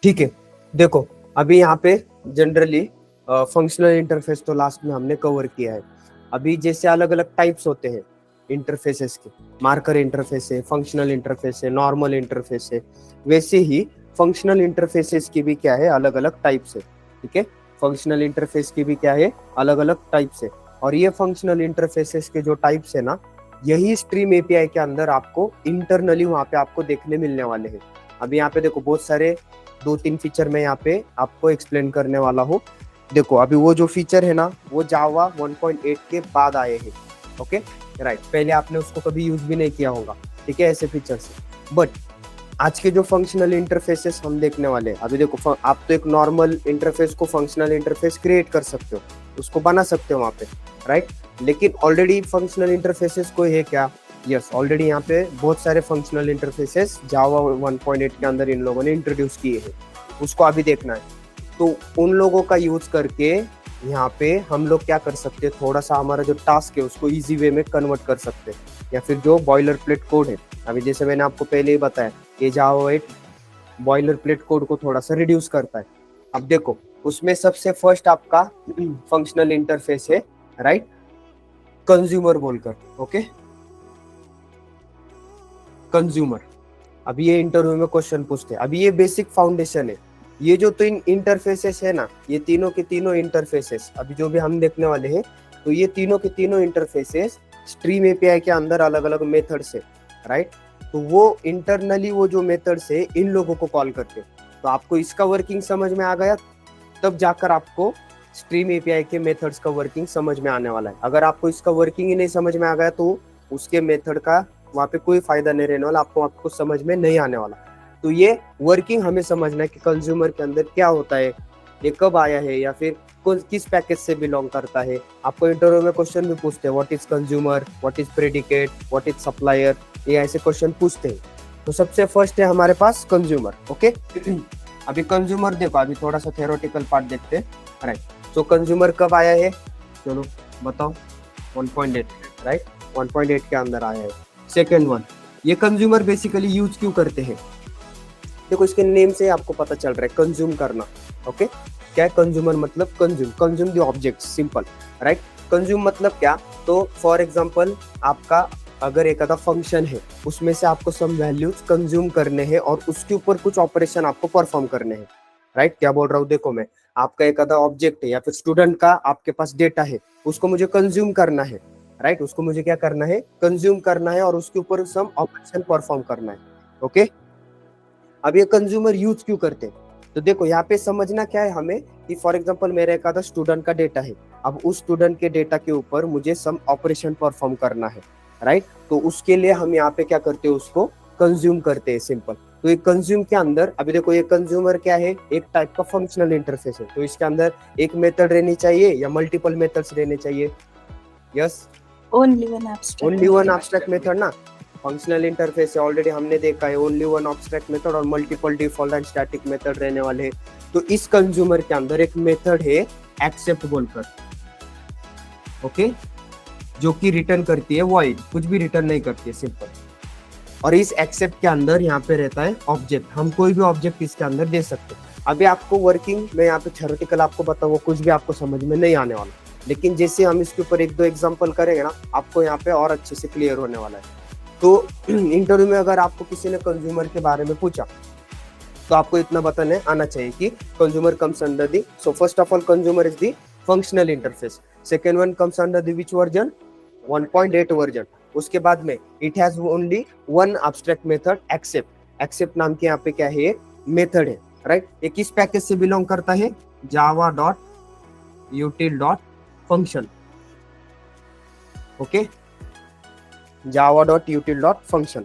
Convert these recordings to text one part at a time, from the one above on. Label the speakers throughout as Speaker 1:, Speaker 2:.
Speaker 1: ठीक है, देखो अभी यहाँ पे जनरली फंक्शनल इंटरफेस तो लास्ट में हमने कवर किया है। अभी जैसे अलग अलग टाइप्स होते हैं इंटरफेसेस के, मार्कर इंटरफेस है, फंक्शनल इंटरफेस है, नॉर्मल इंटरफेस है, वैसे ही फंक्शनल इंटरफेसेस की भी क्या है अलग अलग टाइप्स है। ठीक है, फंक्शनल इंटरफेस की भी क्या है अलग अलग टाइप्स है। और ये फंक्शनल इंटरफेसेस के जो टाइप्स है ना, यही स्ट्रीम एपीआई के अंदर आपको इंटरनली वहाँ पे आपको देखने मिलने वाले हैं। अभी यहाँ पे देखो बहुत सारे 2-3 फीचर मैं यहाँ पे आपको एक्सप्लेन करने वाला हूँ। देखो अभी वो जो फीचर है ना वो जावा 1.8 के बाद आए हैं। ओके राइट, पहले आपने उसको कभी यूज भी नहीं किया होगा। ठीक है, ऐसे फीचर से। बट आज के जो फंक्शनल इंटरफेसेस हम देखने वाले हैं, अभी देखो आप तो एक नॉर्मल इंटरफेस को फंक्शनल इंटरफेस क्रिएट कर सकते हो, उसको बना सकते हो वहाँ पे, राइट। लेकिन ऑलरेडी फंक्शनल इंटरफेसेस को है क्या, यस ऑलरेडी यहाँ पे बहुत सारे फंक्शनल इंटरफेसेस जावा 1.8 के अंदर इन लोगों ने इंट्रोड्यूस किए हैं, उसको अभी देखना है। तो उन लोगों का यूज करके यहाँ पे हम लोग क्या कर सकते हैं, थोड़ा सा हमारा जो टास्क है उसको इजी वे में कन्वर्ट कर सकते हैं, या फिर जो बॉयलर प्लेट कोड है, अभी जैसे मैंने आपको पहले ही बताया ये जावा 8 बॉयलर प्लेट कोड को थोड़ा सा रिड्यूस करता है। अब देखो उसमें सबसे फर्स्ट आपका फंक्शनल इंटरफेस है, राइट, कंज्यूमर बोलकर। Okay, consumer. अभी ये इंटरव्यू में क्वेश्चन पूछते हैं, अभी ये बेसिक फाउंडेशन है। ये जो तीन इंटरफेसेस है ना, ये तीनों के तीनों इंटरफेसेस अभी जो भी हम देखने वाले हैं, तो ये तीनों के तीनों इंटरफेसेस स्ट्रीम एपीआई के अंदर अलग अलग मेथड्स है, राइट। तो वो इंटरनली वो जो मेथड्स है इन लोगों को कॉल करते हैं। तो आपको इसका वर्किंग समझ में आ गया, तब जाकर आपको स्ट्रीम एपीआई के मेथड्स का वर्किंग समझ में आने वाला है। अगर आपको इसका वर्किंग ही नहीं समझ में आ गया तो उसके मेथड का वहाँ पे कोई फायदा नहीं रहने वाला, आपको समझ में नहीं आने वाला। तो ये वर्किंग हमें समझना है कि कंज्यूमर के अंदर क्या होता है, ये कब आया है, या फिर किस पैकेज से बिलोंग करता है। आपको इंटरव्यू में क्वेश्चन भी पूछते हैं, what is consumer, what is predicate, what is supplier, ये ऐसे क्वेश्चन पूछते हैं। तो सबसे फर्स्ट है हमारे पास कंज्यूमर। ओके अभी कंज्यूमर देखो, अभी थोड़ा सा थ्योरेटिकल पार्ट देखते हैं, राइट। तो कंज्यूमर कब आया है, चलो बताओ, 1.8, राइट, 1.8 के अंदर आया है। सेकेंड वन, ये कंज्यूमर बेसिकली यूज क्यों करते हैं, देखो इसके नेम से आपको पता चल रहा है, कंज्यूम करना। ओके क्या है कंज्यूमर, मतलब consume the object, simple, right. Consume मतलब क्या, तो फॉर एग्जांपल आपका अगर एक आधा फंक्शन है, उसमें से आपको सम वैल्यूज कंज्यूम करने हैं और उसके ऊपर कुछ ऑपरेशन आपको परफॉर्म करने हैं, राइट। क्या बोल रहा हूँ, देखो मैं, आपका एक आधा ऑब्जेक्ट है या फिर स्टूडेंट का आपके पास डेटा है, उसको मुझे कंज्यूम करना है, राइट, उसको मुझे क्या करना है, कंज्यूम करना है और उसके ऊपर सम ऑपरेशन परफॉर्म करना है। ओके अब ये कंज्यूमर यूज क्यों करते हैं, तो देखो यहाँ पे समझना क्या है हमें, कि फॉर एग्जांपल मेरे एक आधा स्टूडेंट का डेटा है, अब उस स्टूडेंट के डेटा के ऊपर मुझे सम ऑपरेशन परफॉर्म करना है, राइट। तो उसके लिए हम यहाँ पे क्या करते हैं, उसको कंज्यूम करते हैं, सिंपल। तो ये कंज्यूम के अंदर अभी देखो ये कंज्यूमर क्या है, एक टाइप का फंक्शनल इंटरफेस है। तो इसके अंदर एक मेथड रहनी चाहिए या मल्टीपल मेथड्स रहने चाहिए, yes
Speaker 2: only one abstract,
Speaker 1: only one abstract method ना। फंक्शनल इंटरफेस है, ऑलरेडी हमने देखा है, ओनली वन एब्स्ट्रैक्ट मेथड और multiple default and static method रहने वाले हैं। तो इस कंज्यूमर के अंदर एक मेथड है एक्सेप्ट बोलकर, ओके, जो कि रिटर्न करती है वॉइड, कुछ भी रिटर्न नहीं करती है, सिंपल। और इस एक्सेप्ट के अंदर यहाँ पे रहता है ऑब्जेक्ट, हम कोई भी ऑब्जेक्ट इसके अंदर दे सकते हैं। अभी आपको वर्किंग मैं यहाँ पे थ्योरेटिकल आपको बताऊंगा, कुछ भी आपको समझ में नहीं आने वाला, लेकिन जैसे हम इसके ऊपर एक दो एग्जांपल करेंगे ना, आपको यहाँ पे और अच्छे से क्लियर होने वाला है। तो इंटरव्यू में अगर आपको किसी ने कंज्यूमर के बारे में पूछा, तो आपको इतना बताने आना चाहिए कि consumer comes under the, so first of all consumer is the functional interface, second one comes under the which version, 1.8 version. उसके बाद में it has only one abstract method except, except नाम के यहाँ पे क्या है, मेथड है, राइट। ये किस पैकेज से बिलोंग करता है, java.util.function, okay, java.util.function।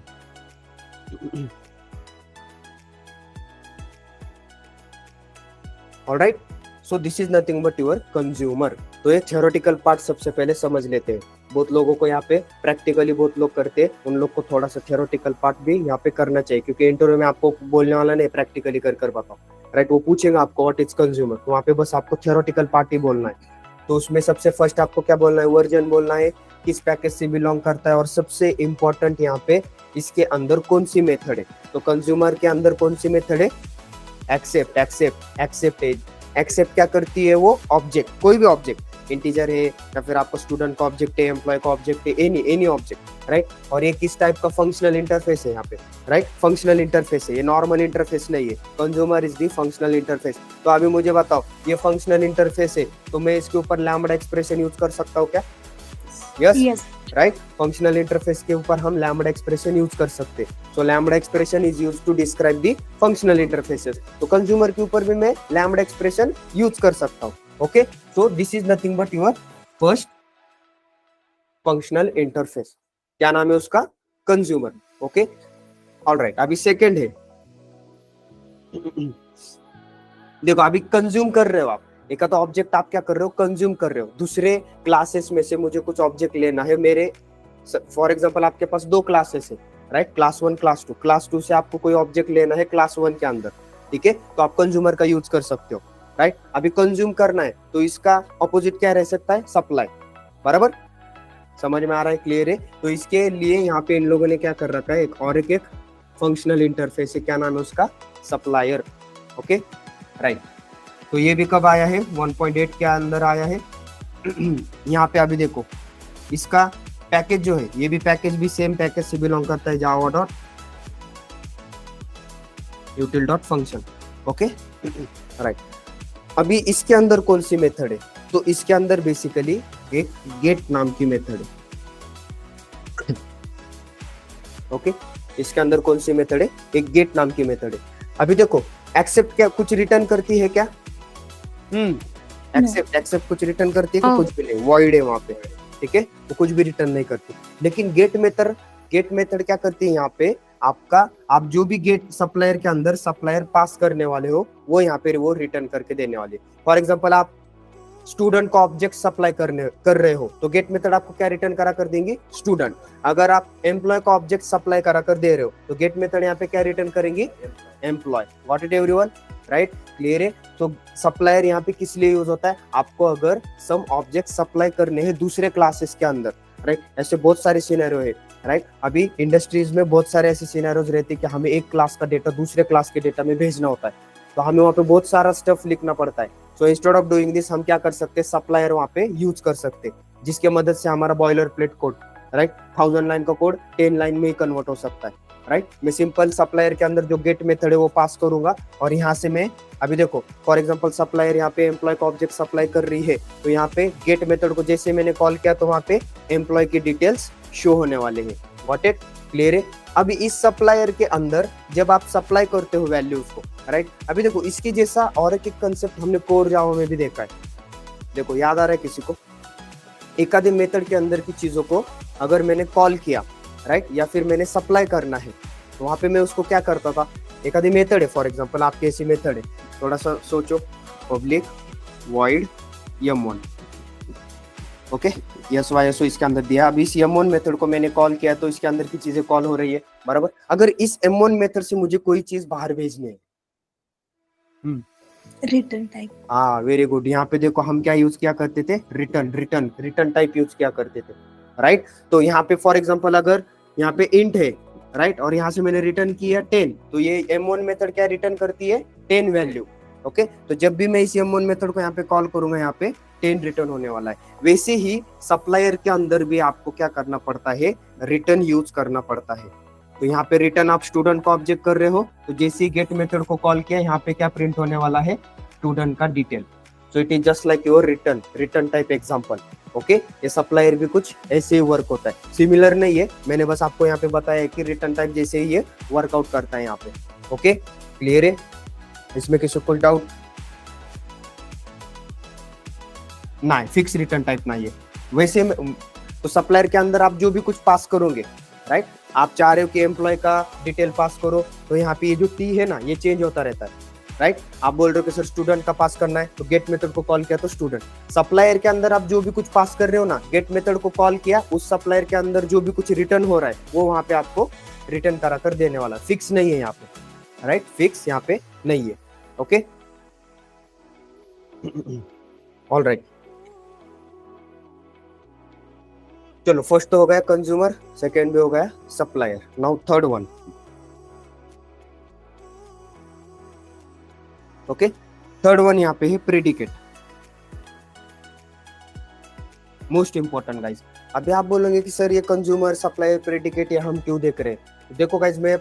Speaker 1: Alright, so this is nothing but your consumer. तो ये थ्योरेटिकल पार्ट सबसे पहले समझ लेते हैं। बहुत लोगों को यहाँ पे प्रैक्टिकली बहुत लोग करते हैं, उन लोग को थोड़ा सा थ्योरेटिकल पार्ट भी यहाँ पे करना चाहिए, क्योंकि इंटरव्यू में आपको बोलने वाला नहीं प्रैक्टिकली कर बताओ, राइट। वो पूछेगा आपको व्हाट इज कंज्यूमर, तो वहाँ पे बस आपको थ्योरेटिकल पार्ट ही बोलना है। तो उसमें सबसे फर्स्ट आपको क्या बोलना है, वर्जन बोलना है, किस पैकेज से बिलोंग करता है, और सबसे इंपॉर्टेंट यहाँ पे इसके अंदर कौन सी मेथड है। तो कंज्यूमर के अंदर कौन सी मेथड है, एक्सेप्ट एक्सेप्ट एक्सेप्ट एक्सेप्ट क्या करती है वो ऑब्जेक्ट, कोई भी ऑब्जेक्ट, इंटीजर है या फिर आपका स्टूडेंट का ऑब्जेक्ट है, एम्प्लॉय का ऑब्जेक्ट है, एनी ऑब्जेक्ट, राइट। और ये किस टाइप का फंक्शनल इंटरफेस है यहाँ पे, राइट, फंक्शनल इंटरफेस है, ये नॉर्मल इंटरफेस नहीं है। Consumer is the functional interface. तो अभी मुझे बताओ, ये फंक्शनल इंटरफेस है तो मैं इसके ऊपर लैम्बडा एक्सप्रेशन यूज कर सकता हूँ क्या? Yes, right. फंक्शनल इंटरफेस के ऊपर हम लैम्बडा एक्सप्रेशन यूज कर सकते हैं। So lambda expression is used to describe the functional interfaces. तो कंज्यूमर के ऊपर भी मैं लैम्बडा एक्सप्रेशन यूज कर सकता हूँ। Okay, so this is nothing but your first functional interface. क्या नाम है उसका? कंज्यूमर। Okay, alright. अभी सेकंड है, देखो अभी कंज्यूम कर रहे हो आप, एक तो ऑब्जेक्ट आप क्या कर रहे हो? कंज्यूम कर रहे हो। दूसरे क्लासेस में से मुझे कुछ ऑब्जेक्ट लेना है। मेरे फॉर एग्जांपल आपके पास दो क्लासेस है, राइट, क्लास 1 क्लास 2। क्लास 2 से आपको कोई ऑब्जेक्ट लेना है क्लास 1 के अंदर, ठीक है, तो आप कंज्यूमर का यूज कर सकते हो, राइट। अभी कंज्यूम करना है तो इसका ऑपोजिट क्या रह सकता है? सप्लाई। बराबर, समझ में आ रहा है? क्लियर है? तो इसके लिए यहाँ पे इन लोगों ने क्या कर रखा है, एक और एक फंक्शनल इंटरफेस है, क्या नाम है उसका? सप्लायर। Okay, right. तो ये भी कब आया है? 1.8 के अंदर आया है। यहाँ पे अभी देखो, इसका पैकेज जो है, ये भी पैकेज भी सेम पैकेज से बिलोंग करता है, Java dot util dot function. Okay, right. अभी इसके अंदर कौन सी मेथड है? तो इसके अंदर बेसिकली एक गेट नाम की मेथड है। ओके, इसके अंदर कौन सी मेथड है? एक गेट नाम की मेथड है। अभी देखो, एक्सेप्ट क्या कुछ रिटर्न करती है क्या? एक्सेप्ट कुछ रिटर्न करती है कि कुछ भी नहीं, वॉइड है वहां पे, ठीक है, वो कुछ भी रिटर्न नहीं करती। लेकिन गेट मेथड क्या करती है? यहाँ पे आप जो भी गेट सप्लायर के अंदर सप्लायर पास करने वाले हो, वो यहाँ पे वो रिटर्न करके देने वाले। फॉर एग्जाम्पल आप स्टूडेंट का ऑब्जेक्ट सप्लाई कर रहे हो तो गेट मेथड आपको क्या रिटर्न करा कर देंगे? स्टूडेंट। अगर आप एम्प्लॉय का ऑब्जेक्ट सप्लाई करा कर दे रहे हो तो गेट मेथड यहाँ पे क्या रिटर्न करेंगे? Employ. Got it everyone? Right, clear है? तो सप्लायर यहाँ पे किस लिए यूज होता है? आपको अगर सम ऑब्जेक्ट सप्लाई करने हैं दूसरे क्लासेस के अंदर, राइट, ऐसे बहुत सारे सिनेरियो है, राइट। अभी इंडस्ट्रीज में बहुत सारे ऐसे सिनेरियोज रहते हैं कि हमें एक क्लास का डेटा दूसरे क्लास के डेटा में भेजना होता है, तो हमें वहाँ पे बहुत सारा स्टफ लिखना पड़ता है। So instead of doing this हम क्या कर सकते हैं? सप्लायर वहाँ पे यूज कर सकते हैं, जिसके मदद से हमारा boiler plate code, right, 1000 line का कोड 10 लाइन में ही कन्वर्ट हो सकता है, राइट। मैं सिंपल सप्लायर के अंदर जो गेट मेथड है वो पास करूंगा, और यहाँ से मैं अभी देखो फॉर एग्जांपल सप्लायर यहाँ पे एम्प्लॉय का ऑब्जेक्ट सप्लाई कर रही है, तो यहाँ पे गेट मेथड को जैसे मैंने कॉल किया तो वहाँ पे एम्प्लॉय की डिटेल्स शो होने वाले हैं। Got it? क्लियर है? अभी इस सप्लायर के अंदर जब आप सप्लाई करते हो वैल्यूज को, राइट, अभी देखो इसके जैसा और एक कंसेप्ट हमने कोर जावा में भी देखा है। देखो याद आ रहा है किसी को? एक आधे मेथड के अंदर की चीजों को अगर मैंने कॉल किया, राइट, या फिर मैंने सप्लाई करना है, तो वहां पे मैं उसको क्या करता था? एक आधी मेथड है, फॉर एग्जांपल आपकी ऐसी मेथड है, थोड़ा सा सोचो, public void m1, okay, yes Y S O इसके अंदर दिया। अभी इस m1 मेथड को मैंने कॉल किया तो इसके अंदर की चीजें कॉल हो रही है, बराबर। अगर इस m1 मेथड से मुझे कोई चीज बाहर भेजनी है,
Speaker 2: रिटर्न टाइप,
Speaker 1: हाँ, वेरी गुड। यहाँ पे देखो हम क्या यूज किया करते थे? रिटर्न टाइप यूज किया करते थे, राइट। तो यहाँ पे फॉर एग्जांपल अगर यहाँ पे इंट है, राइट, और यहाँ से मैंने रिटर्न किया 10, तो ये m1 मेथड क्या रिटर्न करती है? 10 वैल्यू। ओके, तो जब भी मैं इस m1 मेथड को यहाँ पे कॉल करूंगा, यहाँ पे 10 रिटर्न होने वाला है। वैसे ही सप्लायर के अंदर भी आपको क्या करना पड़ता है? रिटर्न यूज करना पड़ता है। तो यहाँ पे रिटर्न आप स्टूडेंट का ऑब्जेक्ट कर रहे हो, तो जैसे ही गेट मेथड को कॉल किया, यहाँ पे क्या प्रिंट होने वाला है? स्टूडेंट का detail. So it is just like your return type example. Okay, ये सप्लायर भी कुछ ऐसे ही वर्क होता है, सिमिलर नहीं है, मैंने बस आपको यहाँ पे बताया कि रिटर्न टाइप जैसे ही ये वर्कआउट करता है यहाँ पे। ओके, क्लियर है? इसमें किसी को डाउट? ना, फिक्स रिटर्न टाइप नहीं है वैसे तो सप्लायर के अंदर आप जो भी कुछ पास करोगे, राइट, आप चाह रहे हो कि एम्प्लॉय का डिटेल पास करो, तो यहाँ पे ये जो टी है ना, ये चेंज होता रहता है, राइट। आप बोल रहे हो कि सर स्टूडेंट का पास करना है, तो गेट मेथड को कॉल किया तो स्टूडेंट। सप्लायर के अंदर आप जो भी कुछ पास कर रहे हो ना, गेट मेथड को कॉल किया, उस सप्लायर के अंदर जो भी कुछ रिटर्न हो रहा है वो वहां पे आपको रिटर्न करा कर देने वाला। फिक्स नहीं है यहाँ पे, राइट, फिक्स यहाँ पे नहीं है। ओके, ऑल राइट, चलो फर्स्ट तो हो गया कंज्यूमर, सेकेंड भी हो गया supplier. Now third one, okay, third one यहाँ पे है प्रेडिकेट, मोस्ट इंपॉर्टेंट गाइज। अभी आप बोलेंगे कि सर ये कंज्यूमर सप्लायर प्रेडिकेट ये हम क्यों देख रहे हैं? देखो गाइज, मैं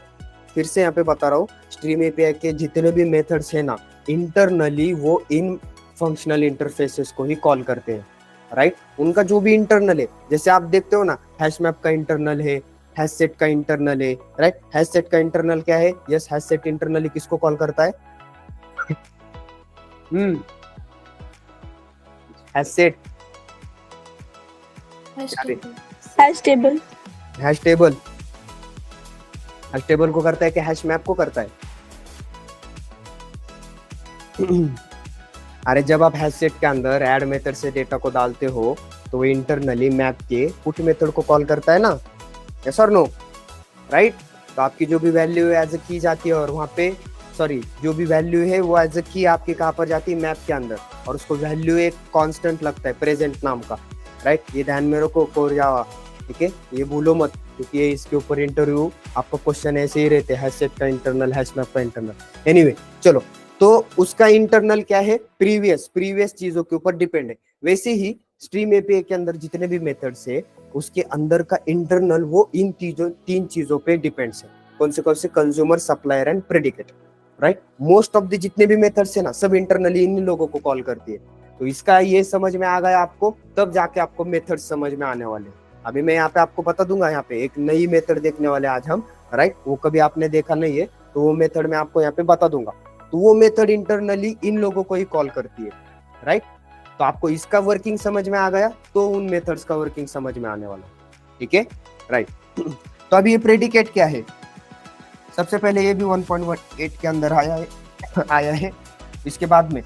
Speaker 1: फिर से यहाँ पे बता रहा हूँ, स्ट्रीम एपीआई के जितने भी मेथड्स है ना, इंटरनली वो इन फंक्शनल इंटरफेसेस को ही कॉल करते हैं, राइट। उनका जो भी इंटरनल है, जैसे आप देखते हो ना, हैश मैप का इंटरनल है, हैश सेट का इंटरनल है, राइट। हैश सेट का इंटरनल क्या है? यस, हैश सेट इंटरनली किसको कॉल करता है? Hash set,
Speaker 2: hash table
Speaker 1: hash table, hash table को करता है कि हैश मैप को करता है? अरे जब आप हैश सेट के अंदर ऐड मेथड से डेटा को डालते हो तो वो इंटरनली मैप के पुट मेथड को कॉल करता है ना, यस और नो, राइट। तो आपकी जो भी वैल्यू एज ए की जाती है और वहाँ पे सॉरी जो भी वैल्यू है वो एज ए की आपकी कहाँ पर जाती है? मैप के अंदर, और उसको वैल्यू एक कांस्टेंट लगता है प्रेजेंट नाम का, राइट। ये ध्यान में रखो कोर जावा, ठीक है, ये भूलो मत, क्योंकि ये इसके ऊपर इंटरव्यू आपका क्वेश्चन ऐसे ही रहते हैं, हैश सेट का इंटरनल, हैश मैप का इंटरनल। एनीवे चलो, तो उसका इंटरनल क्या है? प्रीवियस चीजों के ऊपर डिपेंड है। वैसे ही स्ट्रीम एपीआई के अंदर जितने भी मेथड्स है उसके अंदर का इंटरनल वो इन तीन चीजों पे डिपेंड्स है। कौन से? Consumer, supplier and predicate, right. Most of the जितने भी मेथड्स है ना, सब इंटरनली इन लोगों को कॉल करती है। तो इसका ये समझ में आ गया आपको, तब जाके आपको मेथड समझ में आने वाले। अभी मैं यहाँ पे आपको बता दूंगा, यहाँ पे एक नई मेथड देखने वाले आज हम, राइट। वो कभी आपने देखा नहीं है, तो वो मेथड मैं आपको यहाँ पे बता दूंगा। तो वो मेथड इंटरनली इन लोगों को ही कॉल करती है, राइट। तो आपको इसका वर्किंग समझ में आ गया तो उन मेथड्स का वर्किंग समझ में आने वाला, ठीक है, राइट। तो अभी ये प्रेडिकेट क्या है? सबसे पहले ये भी 1.18 के अंदर आया है। इसके बाद में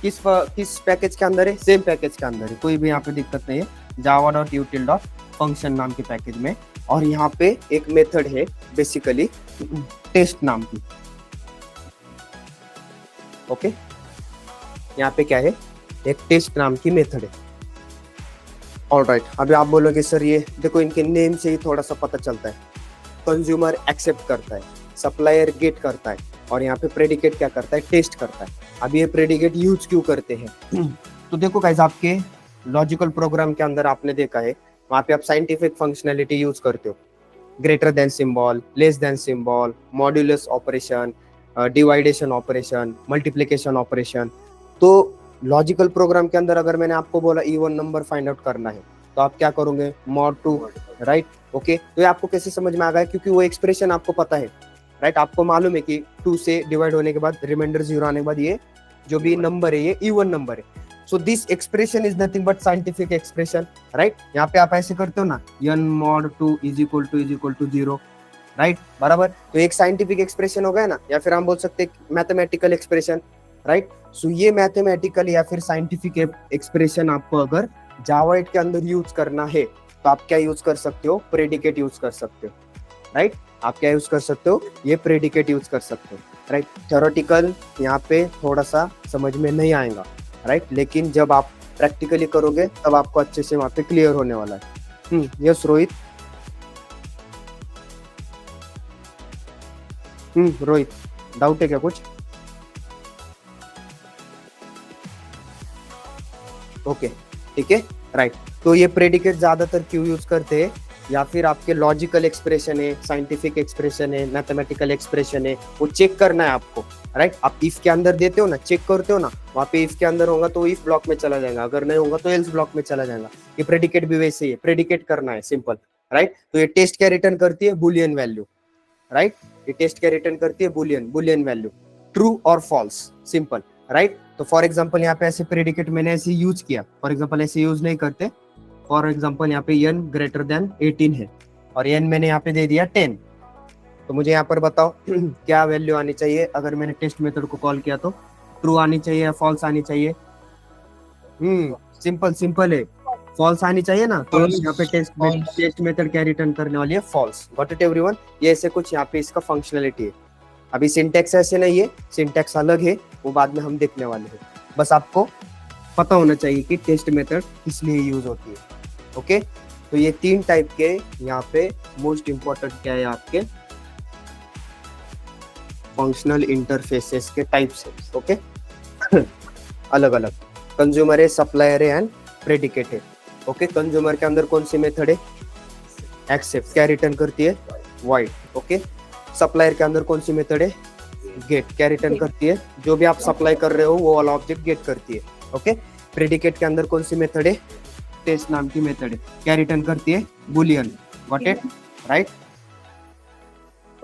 Speaker 1: किस पैकेज के अंदर है? सेम पैकेज के अंदर है, कोई भी यहाँ पे दिक्कत नहीं है, java.util.function नाम के पैकेज में। और यहाँ पे एक मेथड है बेसिकली टेस्ट नाम की, ओके। यहाँ पे क्या है? एक टेस्ट नाम की मेथड है, ऑलराइट। अभी आप बोलोगे सर ये देखो, इनके नेम से ही थोड़ा सा पता चलता है। कंज्यूमर एक्सेप्ट करता है, सप्लायर गेट करता है, और यहाँ पे प्रेडिकेट क्या करता है? टेस्ट करता है। अब ये प्रेडिकेट यूज क्यों करते हैं? तो देखो गाइस, आपके लॉजिकल प्रोग्राम के अंदर आपने देखा है, वहाँ पे आप साइंटिफिक फंक्शनैलिटी यूज करते हो, greater than symbol, less than symbol, modulus operation, divideation operation, multiplication operation. तो लॉजिकल प्रोग्राम के अंदर अगर मैंने आपको बोला इवन नंबर फाइंड आउट करना है, तो आप क्या करोगे? mod 2, right, okay. तो ये आपको कैसे समझ में आ गया? क्योंकि वो एक्सप्रेशन आपको पता है, राइट। आपको मालूम है कि 2 से डिवाइड होने के बाद, रिमाइंडर 0 आने के बाद ये जो भी नंबर है ये इवन नंबर है। So this expression is nothing but scientific expression, right. यहाँ पे आप ऐसे करते हो ना, n mod 2 is equal to 0, right, बराबर। तो एक साइंटिफिक एक्सप्रेशन हो गया ना, या फिर हम बोल सकते हैं मैथमेटिकल एक्सप्रेशन, राइट। सो ये मैथमेटिकल या फिर साइंटिफिक एक्सप्रेशन आपको अगर जावा के अंदर यूज करना है तो आप क्या यूज कर सकते हो? प्रेडिकेट यूज कर सकते हो, राइट। आप क्या यूज कर सकते हो? ये प्रेडिकेट यूज कर सकते हो, राइट। थ्योरेटिकल यहाँ पे थोड़ा सा समझ में नहीं आएगा, राइट, लेकिन जब आप प्रैक्टिकली करोगे तब आपको अच्छे से वहां पे क्लियर होने वाला है। यस रोहित, रोहित डाउट है क्या कुछ? ओके, ठीक है, राइट। तो ये प्रेडिकेट ज्यादातर क्यों यूज करते हैं? या फिर आपके लॉजिकल एक्सप्रेशन है, साइंटिफिक एक्सप्रेशन है, मैथमेटिकल एक्सप्रेशन है, वो चेक करना है आपको, राइट। आप इफ के अंदर देते हो ना, चेक करते हो ना, वहाँ पे इफ के अंदर होगा तो इफ ब्लॉक में चला जाएगा, अगर नहीं होगा तो एल्स ब्लॉक में चला जाएगा। ये प्रेडिकेट भी वैसे ही है, प्रेडिकेट करना है, सिंपल, राइट। तो ये टेस्ट क्या रिटर्न करती है? Boolean value, right. ये टेस्ट क्या रिटर्न करती है? बुलियन वैल्यू, ट्रू और फॉल्स, सिंपल, राइट। तो फॉर एग्जांपल यहाँ पे ऐसे प्रेडिकेट मैंने ऐसे यूज किया, फॉर एग्जांपल ऐसे यूज नहीं करते। फॉर एग्जांपल यहाँ पे n ग्रेटर देन 18 है और n मैंने यहाँ पे दे दिया 10, तो मुझे यहाँ पर बताओ क्या वैल्यू आनी चाहिए? अगर मैंने टेस्ट मेथड को कॉल किया तो ट्रू आनी चाहिए या फॉल्स आनी चाहिए? सिंपल है, फॉल्स आनी चाहिए ना। तो यहाँ पे टेस्ट मेथड क्या रिटर्न करने वाली है? फॉल्स। Got it everyone? ये ऐसे कुछ यहाँ पे इसका फंक्शनलिटी है। अभी सिंटैक्स ऐसे नहीं है, सिंटैक्स अलग है, वो बाद में हम देखने वाले हैं। बस आपको पता होना चाहिए कि टेस्ट मेथड किस लिए यूज होती है, ओके। तो ये 3 टाइप के यहाँ पे मोस्ट इंपॉर्टेंट क्या है आपके फंक्शनल इंटरफेसेस के टाइप्स है, ओके। अलग अलग, कंज्यूमर है, सप्लायर है एंड प्रेडिकेट है। ओके, कंज्यूमर के अंदर कौन सी मेथड है? एक्सेप्ट, क्या रिटर्न करती है? वॉइड। ओके, सप्लायर के अंदर कौन सी मेथड है? गेट, क्या रिटर्न करती है? जो भी आप सप्लाई कर रहे हो वो वाला ऑब्जेक्ट गेट करती है। ओके, प्रेडिकेट के अंदर कौन सी मेथड है? टेस्ट नाम की मेथड है, क्या रिटर्न करती है? Boolean. Got it? Right.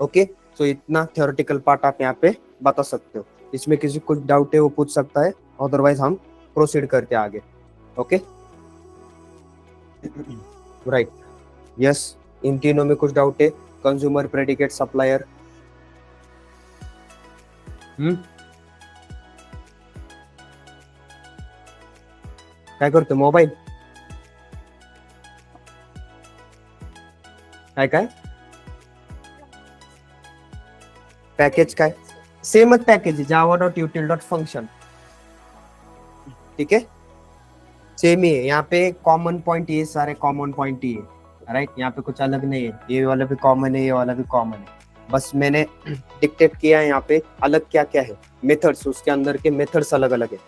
Speaker 1: Okay, तो इतना थ्योरेटिकल पार्ट आप यहाँ पे बता सकते हो। इसमें किसी को कुछ डाउट है वो पूछ सकता है, अदरवाइज हम प्रोसीड करते आगे। ओके, राइट, यस, इन तीनों में कुछ डाउट है? Consumer, predicate, supplier. काय करतो? मोबाईल काय काय पॅकेज काय? सेमच पॅकेज आहे, Java dot util dot function. ठीक है, सेम ही है। यहाँ पे कॉमन पॉइंट ये सारे कॉमन पॉइंट ही है, राइट। यहाँ पे कुछ अलग नहीं है, ये वाला भी कॉमन है, ये वाला भी कॉमन है। बस मैंने डिक्टेट किया है यहाँ पे अलग क्या क्या है, मेथड्स, उसके अंदर के मेथड्स अलग अलग है।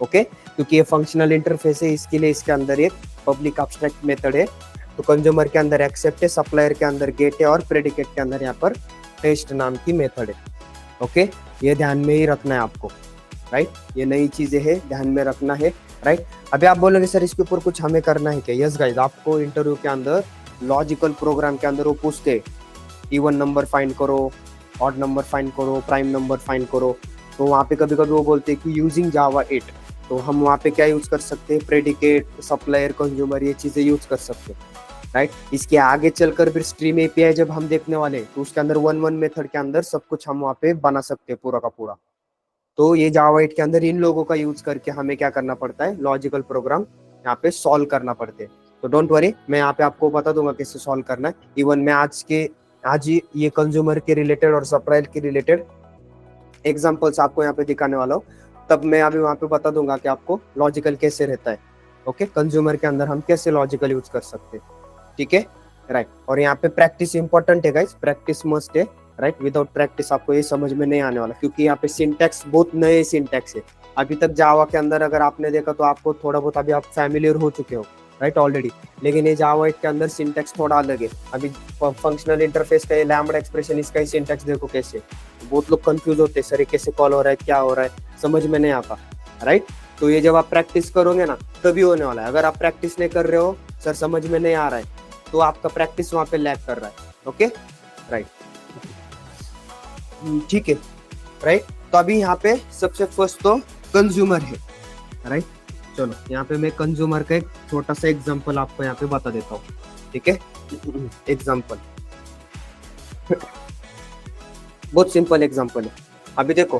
Speaker 1: ओके, क्योंकि ये फंक्शनल इंटरफेस है, इसके लिए इसके अंदर एक पब्लिक एब्स्ट्रैक्ट मेथड है। तो कंज्यूमर के अंदर एक्सेप्ट है, सप्लायर के अंदर गेट है और प्रेडिकेट के अंदर यहाँ पर टेस्ट नाम की मेथड है। ओके, ये ध्यान में ही रखना है आपको, राइट। ये नई चीजें हैं, ध्यान में रखना है, राइट। अभी आप बोलोगे सर इसके ऊपर कुछ हमें करना है क्या? यस गाइस, आपको इंटरव्यू के अंदर लॉजिकल प्रोग्राम के अंदर वो पूछते इवन नंबर फाइंड करो, ऑड नंबर फाइंड करो, प्राइम नंबर फाइंड करो। तो वहाँ पे कभी कभी वो बोलते हैं कि यूजिंग जावा 8, तो हम वहाँ पे क्या यूज कर सकते हैं? प्रेडिकेट, सप्लायर, कंज्यूमर, ये चीजें यूज कर सकते हैं, राइट। इसके आगे चलकर फिर स्ट्रीम एपीआई जब हम देखने वाले हैं, तो उसके अंदर वन मेथड के अंदर सब कुछ हम वहाँ पे बना सकते हैं पूरा का पूरा। तो ये जावा 8 के अंदर इन लोगों का यूज करके हमें क्या करना पड़ता है? लॉजिकल प्रोग्राम यहाँ पे सॉल्व करना पड़ते हैं। तो डोंट वरी, मैं यहाँ पे आपको बता दूंगा कैसे सॉल्व करना है। इवन मैं आज ही ये कंज्यूमर के रिलेटेड और सप्लायर के रिलेटेड एग्जाम्पल्स आपको यहाँ पे दिखाने वाला हूँ। तब मैं अभी वहाँ पे बता दूंगा कि आपको लॉजिकल कैसे रहता है। ओके, कंज्यूमर के अंदर हम कैसे लॉजिकल यूज कर सकते हैं, ठीक है, राइट। और यहाँ पे प्रैक्टिस इंपॉर्टेंट है गाइस, प्रैक्टिस मस्ट है, राइट। विदाउट प्रैक्टिस आपको ये समझ में नहीं आने वाला, क्योंकि यहाँ पे सिंटैक्स बहुत नए सिंटैक्स है। अभी तक जावा के अंदर अगर आपने देखा तो आपको थोड़ा बहुत अभी आप फैमिलियर हो चुके हो, राइट, ऑलरेडी। लेकिन ये जावा 8 के अंदर सिंटैक्स थोड़ा अलग है। अभी फंक्शनल इंटरफेस का ये लैम्बडा एक्सप्रेशन, इसका ही सिंटैक्स देखो कैसे, बहुत लोग कंफ्यूज होते हैं, सर ये कैसे कॉल हो रहा है, क्या हो रहा है, समझ में नहीं आता, राइट। तो ये जब आप प्रैक्टिस करोगे ना तभी होने वाला है। अगर आप प्रैक्टिस नहीं कर रहे हो, सर समझ में नहीं आ रहा है, तो आपका प्रैक्टिस वहां पे लैग कर रहा है। ओके, राइट, ठीक है, राइट। तो अभी यहाँ पे सबसे फर्स्ट तो कंज्यूमर है, राइट। चलो यहाँ पे मैं कंज्यूमर का एक छोटा सा एग्जांपल आपको यहाँ पे बता देता हूँ, ठीक है। एग्जांपल बहुत सिंपल एग्जांपल है। अभी देखो,